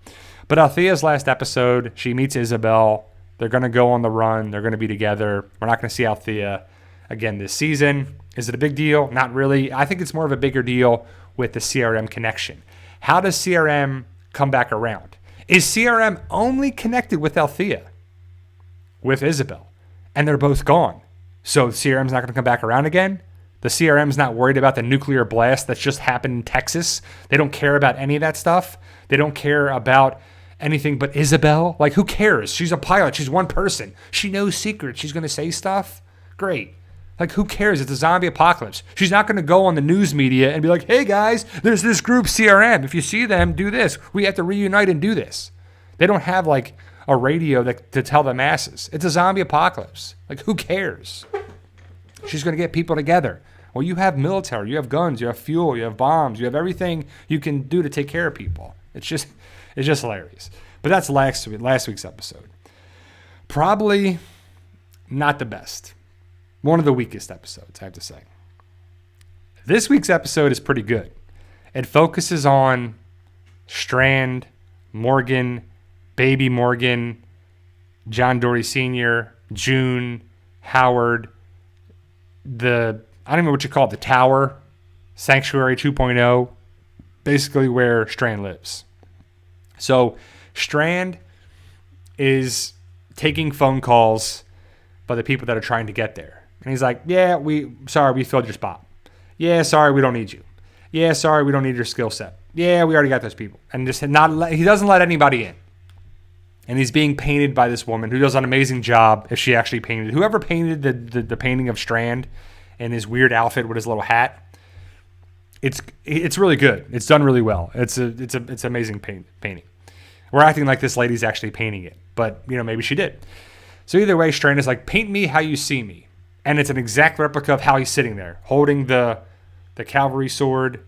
Speaker 1: But Althea's last episode, she meets Isabel. They're going to go on the run. They're going to be together. We're not going to see Althea again this season. Is it a big deal? Not really. I think it's more of a bigger deal with the CRM connection. How does CRM come back around? Is CRM only connected with Althea, with Isabel, and they're both gone? So CRM's not going to come back around again? The CRM's not worried about the nuclear blast that's just happened in Texas? They don't care about any of that stuff? They don't care about anything but Isabel? Who cares? She's a pilot. She's one person. She knows secrets. She's going to say stuff? Great. Who cares? It's a zombie apocalypse. She's not going to go on the news media and be like, hey, guys, there's this group CRM. If you see them, do this. We have to reunite and do this. They don't have, a radio to tell the masses. It's a zombie apocalypse. Who cares? She's going to get people together. Well, you have military. You have guns. You have fuel. You have bombs. You have everything you can do to take care of people. It's just hilarious. But that's last week's episode. Probably not the best. One of the weakest episodes, I have to say. This week's episode is pretty good. It focuses on Strand, Morgan, baby Morgan, John Dory Sr., June, Howard, I don't know what you call it, the Tower, Sanctuary 2.0, basically where Strand lives. So Strand is taking phone calls by the people that are trying to get there. And he's like, yeah, we filled your spot. Yeah, sorry, we don't need you. Yeah, sorry, we don't need your skill set. Yeah, we already got those people. And he doesn't let anybody in. And he's being painted by this woman who does an amazing job if she actually painted. Whoever painted the painting of Strand in his weird outfit with his little hat, it's really good. It's done really well. It's amazing painting. We're acting like this lady's actually painting it, but maybe she did. So either way, Strand is like, paint me how you see me. And it's an exact replica of how he's sitting there, holding the cavalry sword,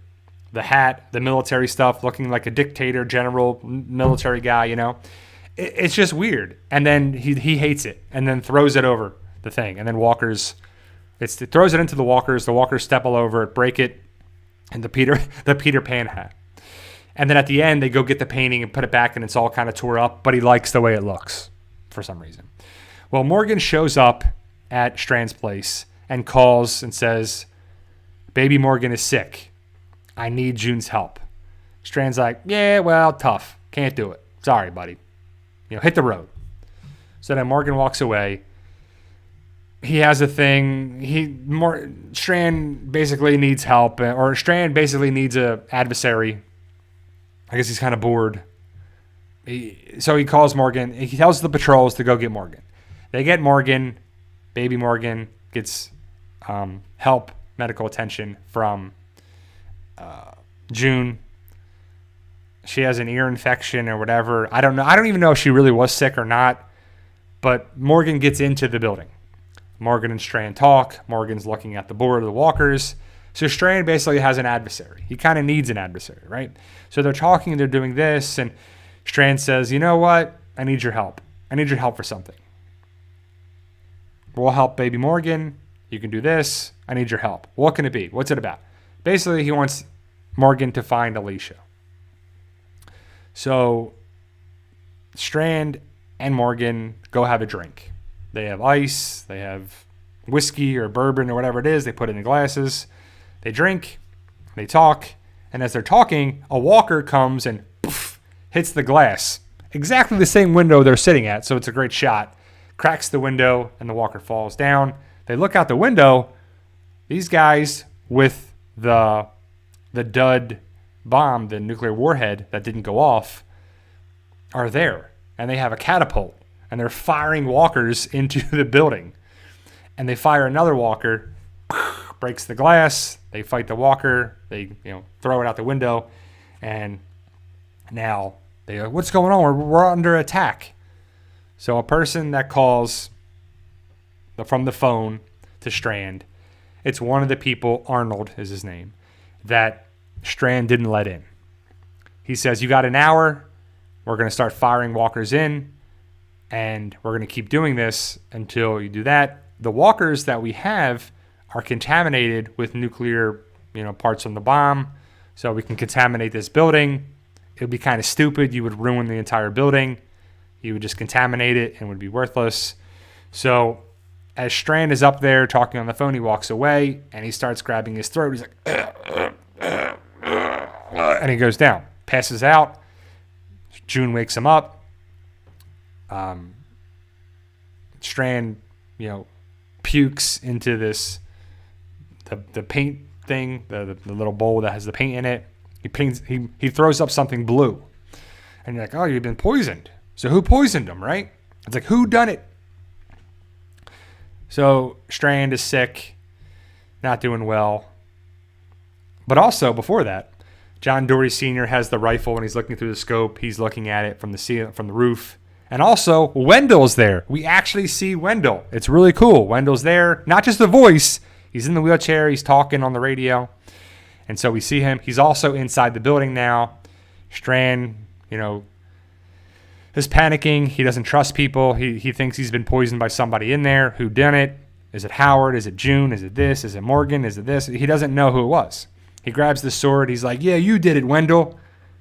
Speaker 1: the hat, the military stuff, looking like a dictator, general, military guy, It's just weird. And then he hates it and then throws it over the thing. And then it throws it into the walkers. The walkers step all over it, break it, and the Peter Pan hat. And then at the end, they go get the painting and put it back, and it's all kind of tore up, but he likes the way it looks for some reason. Well, Morgan shows up at Strand's place and calls and says, baby Morgan is sick. I need June's help. Strand's like, yeah, well, tough. Can't do it. Sorry, buddy. Hit the road. So then Morgan walks away. He has a thing. Strand basically needs help, or Strand basically needs a adversary. I guess he's kind of bored. So he calls Morgan. He tells the patrols to go get Morgan. They get Morgan. Baby Morgan gets help, medical attention from June. She has an ear infection or whatever. I don't know. I don't even know if she really was sick or not. But Morgan gets into the building. Morgan and Strand talk. Morgan's looking at the board of the walkers. So Strand basically has an adversary. He kind of needs an adversary, right? So they're talking, they're doing this, and Strand says, you know what? I need your help. I need your help for something. We'll help baby Morgan. You can do this. I need your help. What can it be? What's it about? Basically, he wants Morgan to find Alicia. So Strand and Morgan go have a drink. They have ice, they have whiskey or bourbon or whatever it is. They put it in glasses. They drink, they talk, and as they're talking, a walker comes and poof, hits the glass. Exactly the same window they're sitting at, so it's a great shot. Cracks the window, and the walker falls down. They look out the window. These guys with the dud bomb, the nuclear warhead that didn't go off, are there. And they have a catapult. And they're firing walkers into the building. And they fire another walker, breaks the glass. They fight the walker. They throw it out the window. And now they go, what's going on? We're under attack. So a person that calls from the phone to Strand, it's one of the people, Arnold is his name, that Strand didn't let in. He says, you got an hour. We're going to start firing walkers in. And we're going to keep doing this until you do that. The walkers that we have are contaminated with nuclear, parts from the bomb. So we can contaminate this building. It would be kind of stupid. You would ruin the entire building. You would just contaminate it and it would be worthless. So as Strand is up there talking on the phone, he walks away and he starts grabbing his throat. He's like, and he goes down, passes out. June wakes him up. Strand, pukes into the paint thing, the little bowl that has the paint in it. He throws up something blue, and you're like, oh, you've been poisoned. So who poisoned him, right? It's like, who done it? So Strand is sick, not doing well. But also before that, John Dory Sr. has the rifle and he's looking through the scope. He's looking at it from the ceiling, from the roof. And also, Wendell's there. We actually see Wendell. It's really cool. Wendell's there. Not just the voice. He's in the wheelchair. He's talking on the radio. And so we see him. He's also inside the building now. Strand, is panicking. He doesn't trust people. He thinks he's been poisoned by somebody in there. Who done it? Is it Howard? Is it June? Is it this? Is it Morgan? Is it this? He doesn't know who it was. He grabs the sword. He's like, yeah, you did it, Wendell,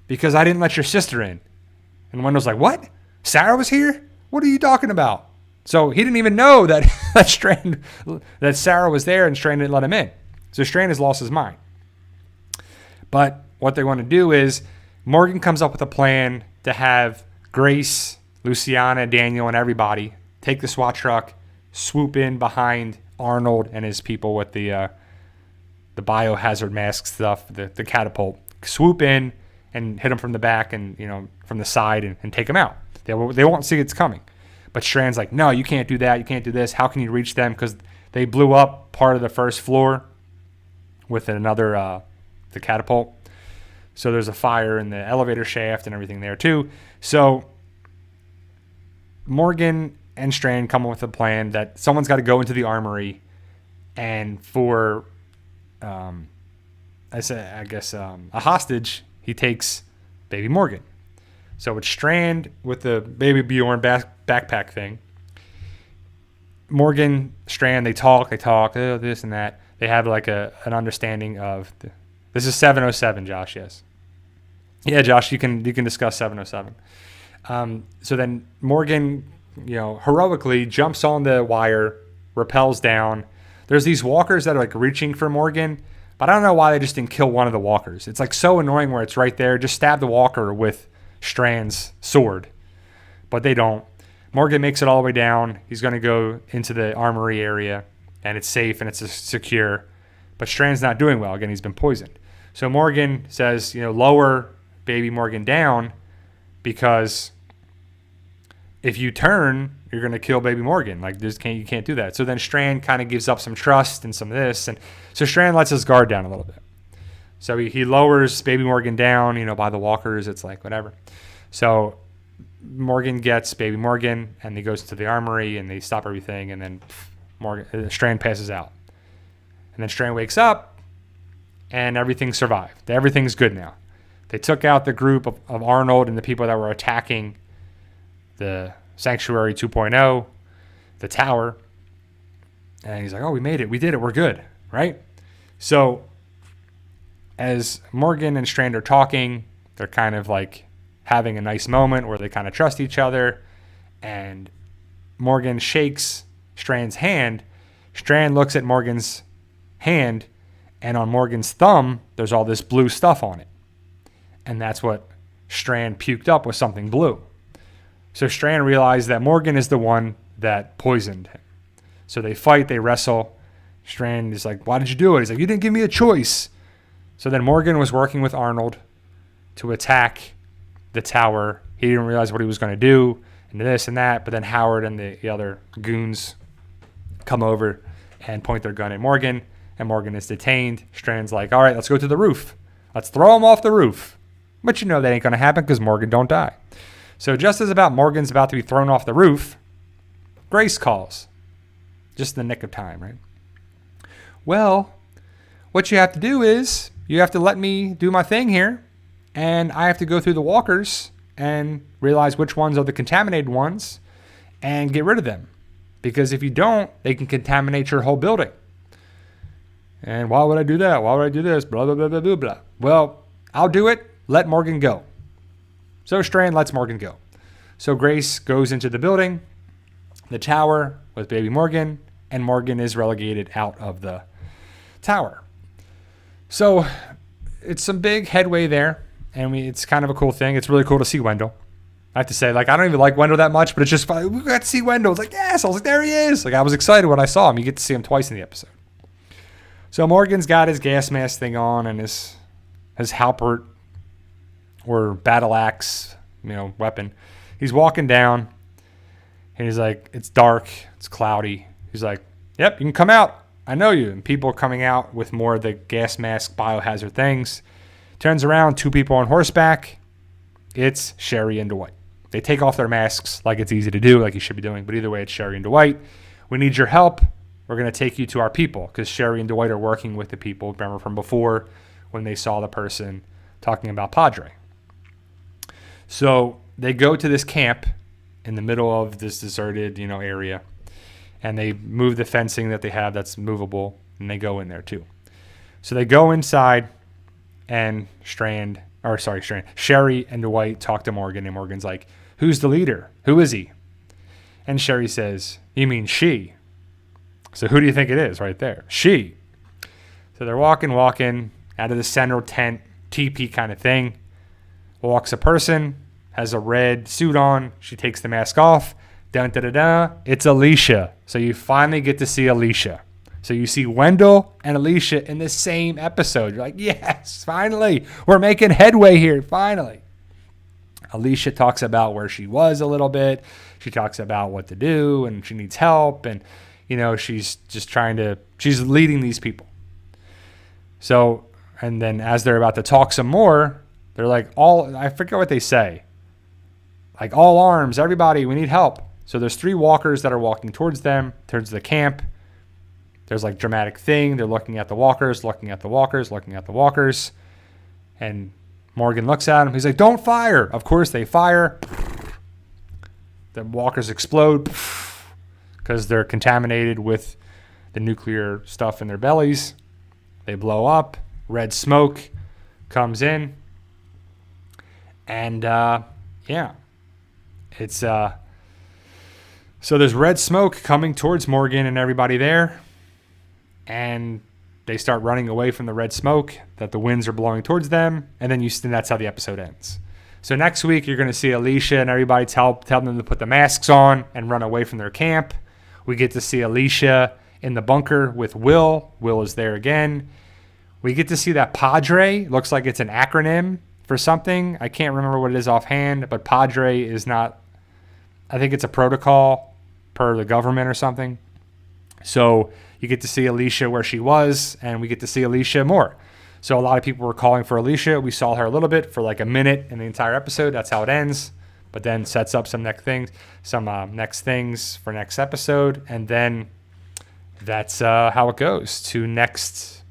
Speaker 1: because I didn't let your sister in. And Wendell's like, what? Sarah was here? What are you talking about? So he didn't even know that that Sarah was there and Strand didn't let him in. So Strand has lost his mind. But what they want to do is Morgan comes up with a plan to have Grace, Luciana, Daniel, and everybody take the SWAT truck, swoop in behind Arnold and his people with the biohazard mask stuff, the catapult, swoop in and hit him from the back and from the side and take him out. They won't see it's coming. But Strand's like, no, you can't do that. You can't do this. How can you reach them? Because they blew up part of the first floor with another, the catapult. So there's a fire in the elevator shaft and everything there too. So Morgan and Strand come up with a plan that someone's got to go into the armory, and for, a hostage, he takes baby Morgan. So it's Strand with the baby Bjorn backpack thing. Morgan, Strand, they talk, this and that. They have like an understanding of this is 707, Josh. Yes, yeah, Josh, you can discuss 707. So then Morgan, heroically jumps on the wire, rappels down. There's these walkers that are like reaching for Morgan, but I don't know why they just didn't kill one of the walkers. It's like so annoying where it's right there. Just stab the walker with Strand's sword, but they don't. Morgan makes it all the way down. He's going to go into the armory area, and it's safe and it's secure. But Strand's not doing well. Again, he's been poisoned. So Morgan says, lower baby Morgan down, because if you turn, you're going to kill baby Morgan. Like, you can't do that. So then Strand kind of gives up some trust and some of this. And so Strand lets his guard down a little bit. So he lowers baby Morgan down, by the walkers. It's like, whatever. So Morgan gets baby Morgan, and he goes to the armory, and they stop everything, and then Strand passes out. And then Strand wakes up, and everything survived. Everything's good now. They took out the group of Arnold and the people that were attacking the Sanctuary 2.0, the tower. And he's like, oh, we made it. We did it. We're good, right? So as Morgan and Strand are talking, they're kind of like having a nice moment where they kind of trust each other. And Morgan shakes Strand's hand. Strand looks at Morgan's hand, and on Morgan's thumb, there's all this blue stuff on it. And that's what Strand puked up, was something blue. So Strand realized that Morgan is the one that poisoned him. So they fight, they wrestle. Strand is like, why did you do it? He's like, you didn't give me a choice. So then Morgan was working with Arnold to attack the tower. He didn't realize what he was going to do, and this and that. But then Howard and the other goons come over and point their gun at Morgan, and Morgan is detained. Strand's like, all right, let's go to the roof. Let's throw him off the roof. But that ain't going to happen because Morgan don't die. So just as Morgan's about to be thrown off the roof, Grace calls. Just in the nick of time, right? Well, what you have to do is you have to let me do my thing here, and I have to go through the walkers and realize which ones are the contaminated ones and get rid of them. Because if you don't, they can contaminate your whole building. And why would I do that? Why would I do this? Blah, blah, blah, blah, blah, blah. Well, I'll do it. Let Morgan go. So Strand lets Morgan go. So Grace goes into the building, the tower, with baby Morgan, and Morgan is relegated out of the tower. So it's some big headway there, and it's kind of a cool thing. It's really cool to see Wendell. I have to say, I don't even like Wendell that much, but it's just fun. We got to see Wendell. It's like, yes. I was like, there he is. I was excited when I saw him. You get to see him twice in the episode. So Morgan's got his gas mask thing on and his halberd or battle axe, weapon. He's walking down, and he's like, it's dark, it's cloudy. He's like, yep, you can come out. I know you. And people are coming out with more of the gas mask biohazard things. Turns around, two people on horseback. It's Sherry and Dwight. They take off their masks like it's easy to do, like you should be doing. But either way, it's Sherry and Dwight. We need your help. We're going to take you to our people, because Sherry and Dwight are working with the people. Remember from before when they saw the person talking about Padre. So they go to this camp in the middle of this deserted, area, and they move the fencing that they have that's movable, and they go in there too. So they go inside, and Sherry and Dwight talk to Morgan, and Morgan's like, who's the leader? Who is he? And Sherry says, you mean she? So who do you think it is right there? She. So they're walking out of the central tent, teepee kind of thing. Walks a person, has a red suit on. She takes the mask off. Dun, da, da, da. It's Alicia. So you finally get to see Alicia. So you see Wendell and Alicia in the same episode. You're like, yes, finally. We're making headway here, finally. Alicia talks about where she was a little bit. She talks about what to do, and she needs help. And, she's just she's leading these people. So, and then as they're about to talk some more, they're like, I forget what they say. Like, all arms, everybody, we need help. So there's 3 walkers that are walking towards them, towards the camp. There's like dramatic thing. They're looking at the walkers, looking at the walkers, looking at the walkers. And Morgan looks at him. He's like, don't fire. Of course they fire. The walkers explode because they're contaminated with the nuclear stuff in their bellies. They blow up. Red smoke comes in. And, it's, so there's red smoke coming towards Morgan and everybody there. And they start running away from the red smoke that the winds are blowing towards them. And then that's how the episode ends. So next week, you're going to see Alicia and everybody tell them to put the masks on and run away from their camp. We get to see Alicia in the bunker with Will. Will is there again. We get to see that Padre. Looks like it's an acronym for something. I can't remember what it is offhand, but Padre is not, I think it's a protocol per the government or something. So you get to see Alicia where she was, and we get to see Alicia more. So a lot of people were calling for Alicia. We saw her a little bit for like a minute in the entire episode. That's how it ends. But then sets up some next things for next episode. And then that's how it goes to next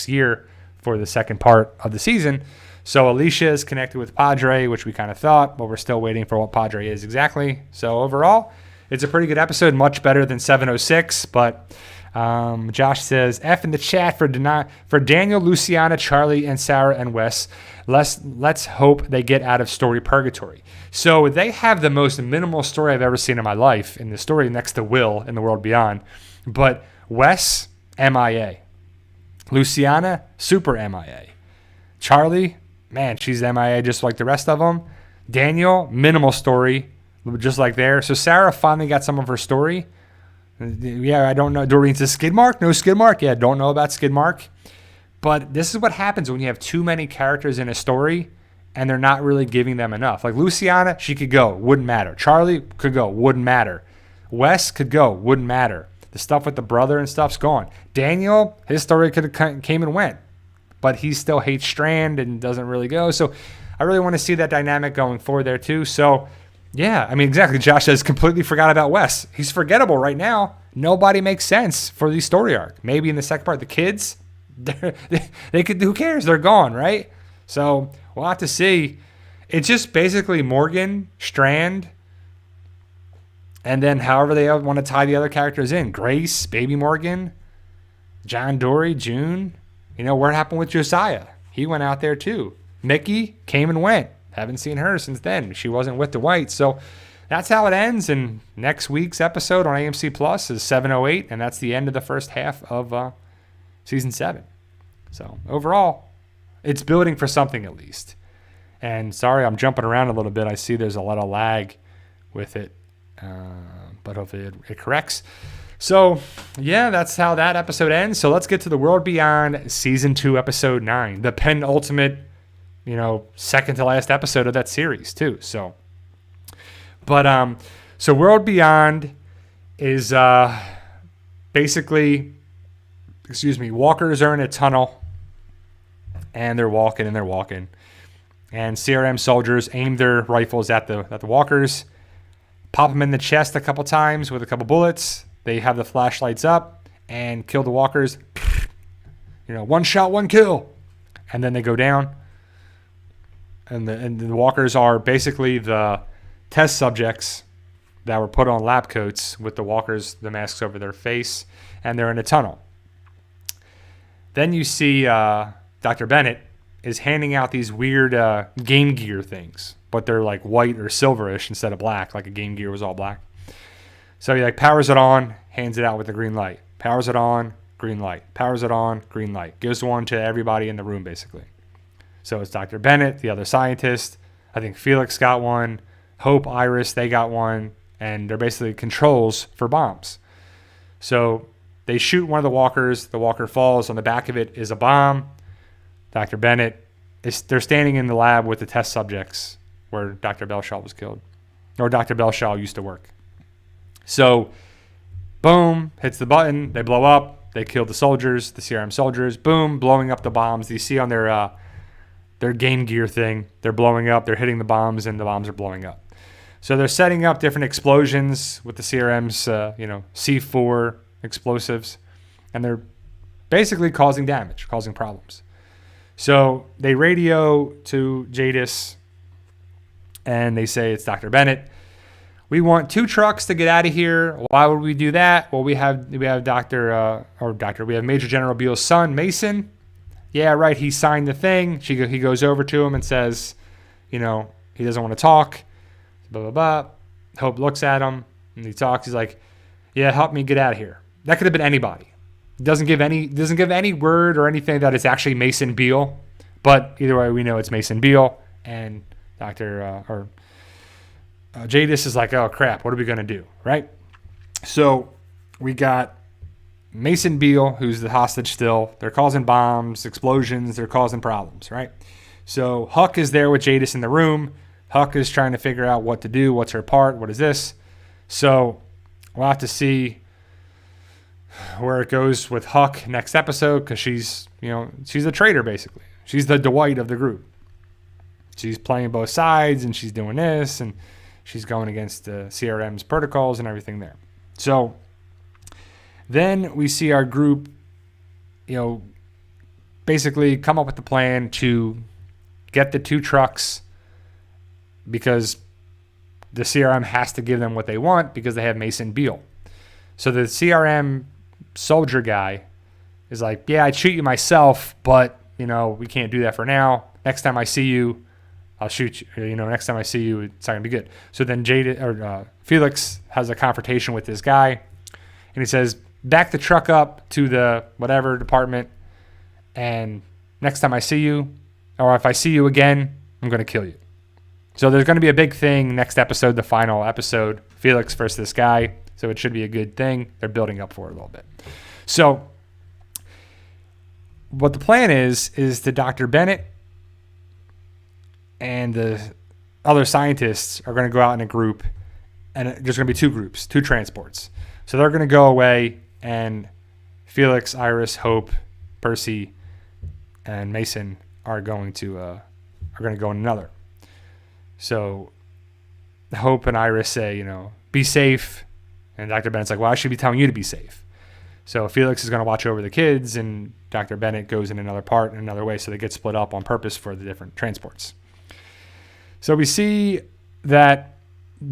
Speaker 1: year for the second part of the season. So Alicia is connected with Padre, which we kind of thought, but we're still waiting for what Padre is exactly. So overall, it's a pretty good episode, much better than 706. But Josh says, F in the chat for Daniel, Luciana, Charlie, and Sarah and Wes. Let's hope they get out of story purgatory. So they have the most minimal story I've ever seen in my life in the story next to Will in The World Beyond. But Wes, MIA. Luciana, super MIA. Charlie, man, she's MIA just like the rest of them. Daniel, minimal story, just like there. So Sarah finally got some of her story. Yeah, I don't know. Doreen says skid mark? No skid mark? Yeah, don't know about skid mark. But this is what happens when you have too many characters in a story and they're not really giving them enough. Like Luciana, she could go, wouldn't matter. Charlie could go, wouldn't matter. Wes could go, wouldn't matter. The stuff with the brother and stuff's gone. Daniel, his story could have came and went, but he still hates Strand and doesn't really go. So I really want to see that dynamic going forward there too. So yeah, I mean, exactly. Josh says completely forgot about Wes. He's forgettable right now. Nobody makes sense for the story arc. Maybe in the second part, the kids, they could. Who cares? They're gone, right? So we'll have to see. It's just basically Morgan, Strand, and then however they want to tie the other characters in. Grace, Baby Morgan, John Dory, June. You know, what happened with Josiah? He went out there too. Mickey came and went. Haven't seen her since then. She wasn't with Dwight. So that's how it ends. And next week's episode on AMC Plus is 708. And that's the end of the first half of season 7. So overall, it's building for something at least. And sorry, I'm jumping around a little bit. I see there's a lot of lag with it. But hopefully it corrects. So, yeah, that's how that episode ends. So let's get to The World Beyond Season 2, Episode 9. The penultimate, second to last episode of that series, too. So, but, so World Beyond is basically, walkers are in a tunnel. And they're walking. And CRM soldiers aim their rifles at the walkers. Pop them in the chest a couple times with a couple bullets. They have the flashlights up and kill the walkers. One shot, one kill. And then they go down. And the walkers are basically the test subjects that were put on lab coats with the walkers, the masks over their face. And they're in a tunnel. Then you see Dr. Bennett is handing out these weird Game Gear things. But they're like white or silverish instead of black, like a Game Gear was all black. So he powers it on, hands it out with a green light. Powers it on, green light. Powers it on, green light. Gives one to everybody in the room, basically. So it's Dr. Bennett, the other scientist. I think Felix got one. Hope, Iris, they got one. And they're basically controls for bombs. So they shoot one of the walkers. The walker falls. On the back of it is a bomb. Dr. Bennett, they're standing in the lab with the test subjects where Dr. Belshaw was killed. Or Dr. Belshaw used to work. So, boom, hits the button. They blow up. They kill the soldiers, the CRM soldiers. Boom, blowing up the bombs. You see on their Game Gear thing, they're blowing up. They're hitting the bombs, and the bombs are blowing up. So they're setting up different explosions with the CRM's, C4 explosives, and they're basically causing damage, causing problems. So they radio to Jadis, and they say it's Dr. Bennett. We want 2 trucks to get out of here. Why would we do that? Well, we have we have Major General Beale's son, Mason. Yeah, right. He signed the thing. He goes over to him and says, he doesn't want to talk. Blah, blah, blah. Hope looks at him and he talks. He's like, yeah, help me get out of here. That could have been anybody. Doesn't give any word or anything that it's actually Mason Beale. But either way, we know it's Mason Beale. And Jadis is like, oh, crap. What are we going to do? Right? So we got Mason Beale, who's the hostage still. They're causing bombs, explosions. They're causing problems, right? So Huck is there with Jadis in the room. Huck is trying to figure out what to do. What's her part? What is this? So we'll have to see where it goes with Huck next episode, because she's a traitor, basically. She's the Dwight of the group. She's playing both sides, and she's doing this, and she's going against the CRM's protocols and everything there. So then we see our group, basically come up with the plan to get the 2 trucks, because the CRM has to give them what they want because they have Mason Beale. So the CRM soldier guy is like, yeah, I'd shoot you myself, but, we can't do that for now. Next time I see you, I'll shoot you. Next time I see you, it's not going to be good. So then Felix has a confrontation with this guy, and he says, back the truck up to the whatever department, and next time I see you, or if I see you again, I'm going to kill you. So there's going to be a big thing next episode, the final episode, Felix versus this guy. So it should be a good thing. They're building up for it a little bit. So what the plan is the Dr. Bennett and the other scientists are going to go out in a group, and there's going to be 2 groups, 2 transports. So they're going to go away, and Felix, Iris, Hope, Percy, and Mason are going to go in another. So Hope and Iris say, be safe. And Dr. Bennett's like, well, I should be telling you to be safe. So Felix is going to watch over the kids, and Dr. Bennett goes in another part in another way. So they get split up on purpose for the different transports. So we see that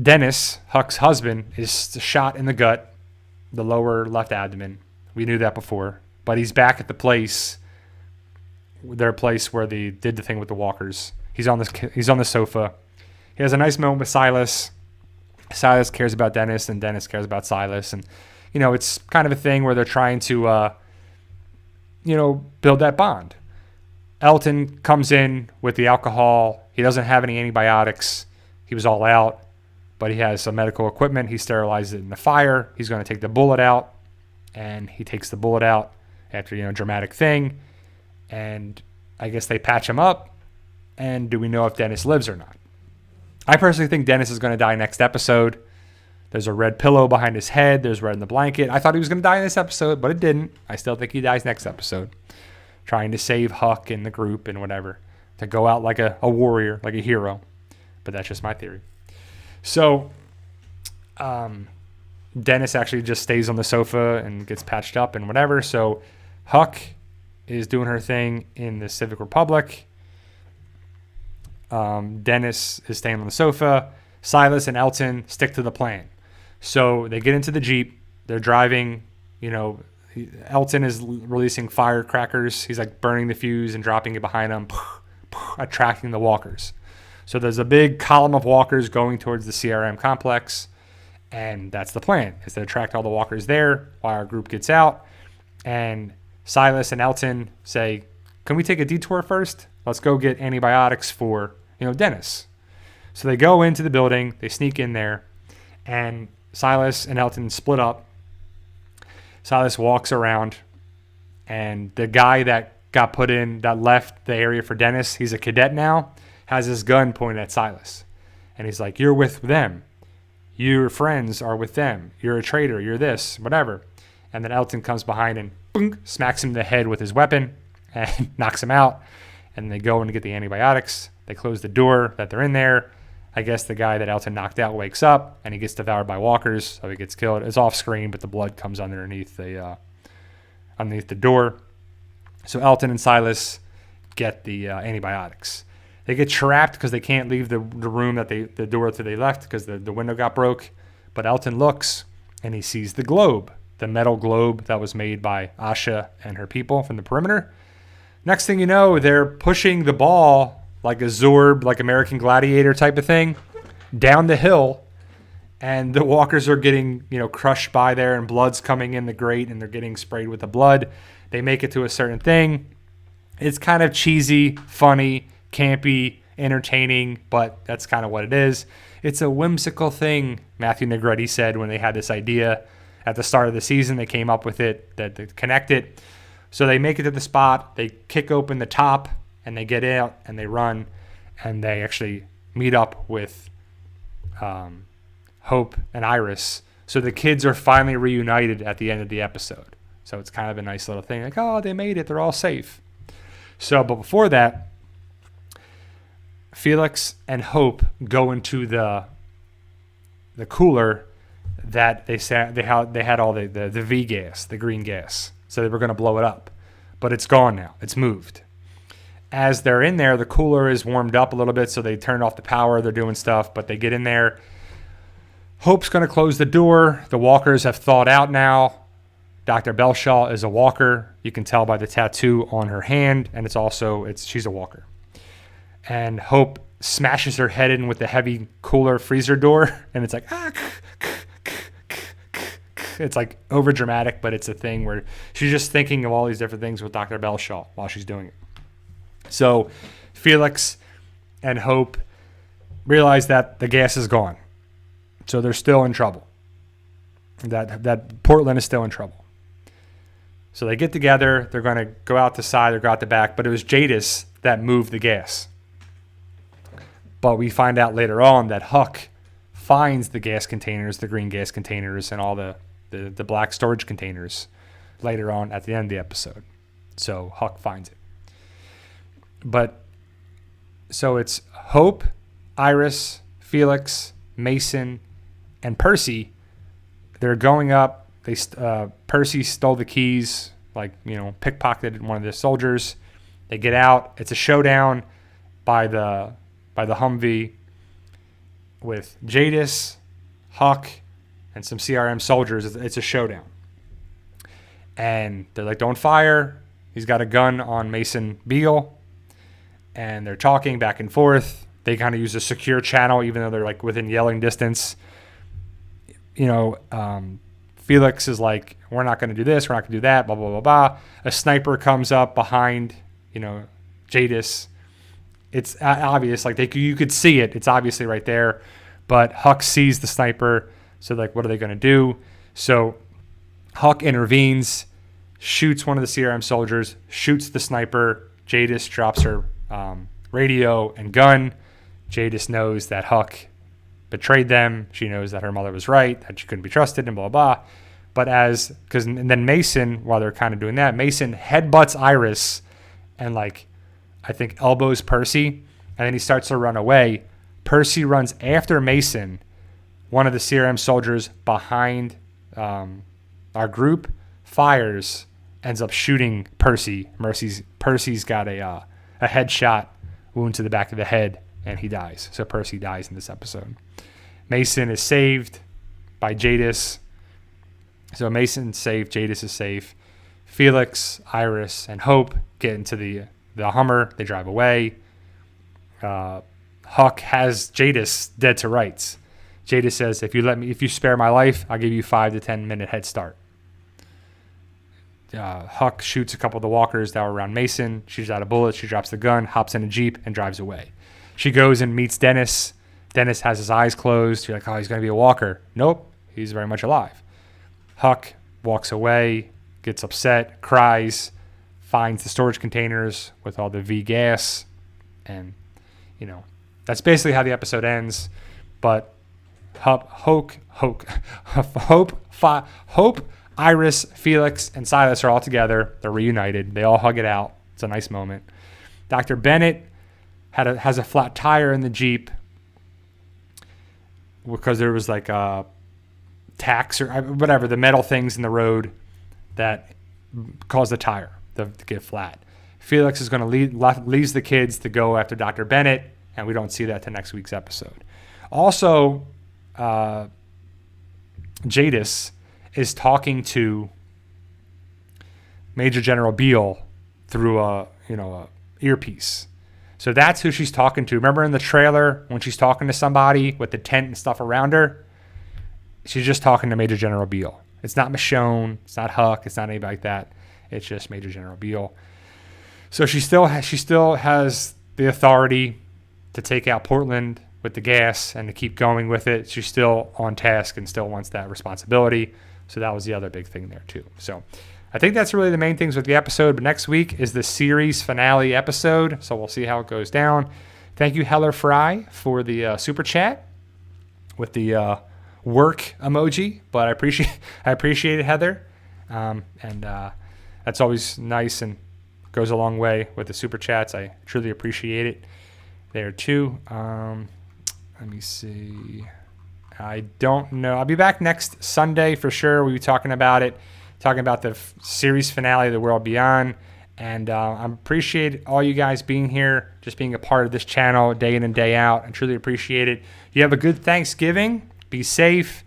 Speaker 1: Dennis, Huck's husband, is shot in the gut, the lower left abdomen. We knew that before. But he's back at their place where they did the thing with the walkers. He's on the sofa. He has a nice moment with Silas. Silas cares about Dennis, and Dennis cares about Silas. And, it's kind of a thing where they're trying to, build that bond. Elton comes in with the alcohol. He doesn't have any antibiotics. He was all out, but he has some medical equipment. He sterilizes it in the fire. He's going to take the bullet out, and he takes the bullet out after, dramatic thing. And I guess they patch him up. And do we know if Dennis lives or not? I personally think Dennis is going to die next episode. There's a red pillow behind his head. There's red in the blanket. I thought he was going to die in this episode, but it didn't. I still think he dies next episode. Trying to save Huck and the group and whatever. To go out like a warrior, like a hero. But that's just my theory. So, Dennis actually just stays on the sofa and gets patched up and whatever. So, Huck is doing her thing in the Civic Republic. Dennis is staying on the sofa. Silas and Elton stick to the plan. So they get into the Jeep. They're driving. Elton is releasing firecrackers. He's like burning the fuse and dropping it behind him, attracting the walkers. So there's a big column of walkers going towards the CRM complex. And that's the plan, is to attract all the walkers there while our group gets out. And Silas and Elton say, can we take a detour first? Let's go get antibiotics for Dennis. So they go into the building, they sneak in there, and Silas and Elton split up. Silas walks around, and the guy that got put in, that left the area for Dennis, he's a cadet now, has his gun pointed at Silas. And he's like, you're with them. Your friends are with them. You're a traitor. You're this, whatever. And then Elton comes behind and boom, smacks him in the head with his weapon and knocks him out. And they go in to get the antibiotics. They close the door that they're in there. I guess the guy that Elton knocked out wakes up and he gets devoured by walkers, so he gets killed. It's off screen, but the blood comes underneath the door. So Elton and Silas get the antibiotics. They get trapped because they can't leave the room the door that they left because the window got broke. But Elton looks and he sees the globe, the metal globe that was made by Asha and her people from the perimeter. Next thing you know, they're pushing the ball like a Zorb, like American Gladiator type of thing, down the hill. And the walkers are getting, crushed by there, and blood's coming in the grate, and they're getting sprayed with the blood. They make it to a certain thing. It's kind of cheesy, funny, campy, entertaining, but that's kind of what it is. It's a whimsical thing, Matthew Negretti said when they had this idea at the start of the season. They came up with it, that they connect it. So they make it to the spot. They kick open the top, and they get out, and they run, and they actually meet up with Hope and Iris. So the kids are finally reunited at the end of the episode. So it's kind of a nice little thing. Like, oh, they made it. They're all safe. So, but before that, Felix and Hope go into the cooler that they had all the V gas, the green gas. So they were going to blow it up. But it's gone now. It's moved. As they're in there, the cooler is warmed up a little bit, so they turned off the power. They're doing stuff, but they get in there. Hope's going to close the door. The walkers have thawed out now. Dr. Belshaw is a walker. You can tell by the tattoo on her hand, and she's a walker. And Hope smashes her head in with the heavy cooler freezer door, and it's like, it's like over dramatic, but it's a thing where she's just thinking of all these different things with Dr. Belshaw while she's doing it. So Felix and Hope realize that the gas is gone. So they're still in trouble. That Portland is still in trouble. So they get together. They're going to go out the side or go out the back. But it was Jadis that moved the gas. But we find out later on that Huck finds the gas containers, the green gas containers, and all the black storage containers later on at the end of the episode. So Huck finds it. But so it's Hope, Iris, Felix, Mason, and Percy. They're going up. Percy stole the keys, pickpocketed one of the soldiers. They get out. It's a showdown by the Humvee with Jadis, Huck, and some CRM soldiers. It's a showdown. And they're like, don't fire. He's got a gun on Mason Beale. And they're talking back and forth. They kind of use a secure channel, even though they're like within yelling distance. Felix is like, we're not going to do this. We're not going to do that, blah, blah, blah, blah. A sniper comes up behind, Jadis. It's obvious. You could see it. It's obviously right there. But Huck sees the sniper. So, what are they going to do? So Huck intervenes, shoots one of the CRM soldiers, shoots the sniper. Jadis drops her radio and gun. Jadis knows that Huck betrayed them. She knows that her mother was right, that she couldn't be trusted, and blah, blah, blah. But and then Mason, while they're kind of doing that, Mason headbutts Iris and I think elbows Percy, and then he starts to run away. Percy runs after Mason. One of the CRM soldiers behind our group fires, ends up shooting Percy. Percy's got a headshot wound to the back of the head, and he dies. So Percy dies in this episode. Mason is saved by Jadis. So Mason's safe, Jadis is safe. Felix, Iris, and Hope get into the Hummer. They drive away. Huck has Jadis dead to rights. Jadis says, if you spare my life, I'll give you 5 to 10 minute head start. Huck shoots a couple of the walkers that were around Mason. She's out of bullets. She drops the gun, hops in a Jeep, and drives away. She goes and meets Dennis. Dennis has his eyes closed. You're like, oh, he's going to be a walker. Nope, he's very much alive. Huck walks away, gets upset, cries, finds the storage containers with all the V gas. And, that's basically how the episode ends. But Hope, Iris, Felix, and Silas are all together. They're reunited. They all hug it out. It's a nice moment. Dr. Bennett has a flat tire in the Jeep. because there was like a tacks or whatever, the metal things in the road that caused the tire to get flat. Felix is going to leaves the kids to go after Dr. Bennett, and we don't see that to next week's episode. Also, Jadis is talking to Major General Beale through a earpiece. So that's who she's talking to. Remember in the trailer when she's talking to somebody with the tent and stuff around her? She's just talking to Major General Beale. It's not Michonne. It's not Huck. It's not anybody like that. It's just Major General Beale. So she still has the authority to take out Portland with the gas and to keep going with it. She's still on task and still wants that responsibility. So that was the other big thing there too. So I think that's really the main things with the episode. But next week is the series finale episode. So we'll see how it goes down. Thank you, Heller Fry, for the super chat with the work emoji. But I appreciate it, Heather. And that's always nice and goes a long way with the super chats. I truly appreciate it there too. Let me see. I don't know. I'll be back next Sunday for sure. We'll be talking about it, talking about the series finale of The World Beyond. And I appreciate all you guys being here, just being a part of this channel day in and day out. I truly appreciate it. You have a good Thanksgiving. Be safe.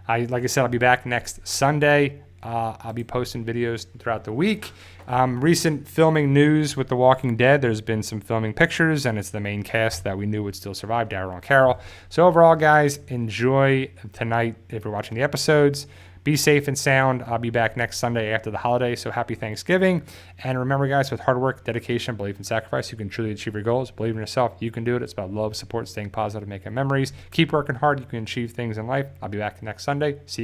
Speaker 1: Like I said, I'll be back next Sunday. I'll be posting videos throughout the week. Recent filming news with The Walking Dead. There's been some filming pictures, and it's the main cast that we knew would still survive, Daryl and Carol. So overall, guys, enjoy tonight if you're watching the episodes. Be safe and sound. I'll be back next Sunday after the holiday, so happy Thanksgiving. And remember, guys, with hard work, dedication, belief, and sacrifice, you can truly achieve your goals. Believe in yourself. You can do it. It's about love, support, staying positive, making memories. Keep working hard. You can achieve things in life. I'll be back next Sunday. See you.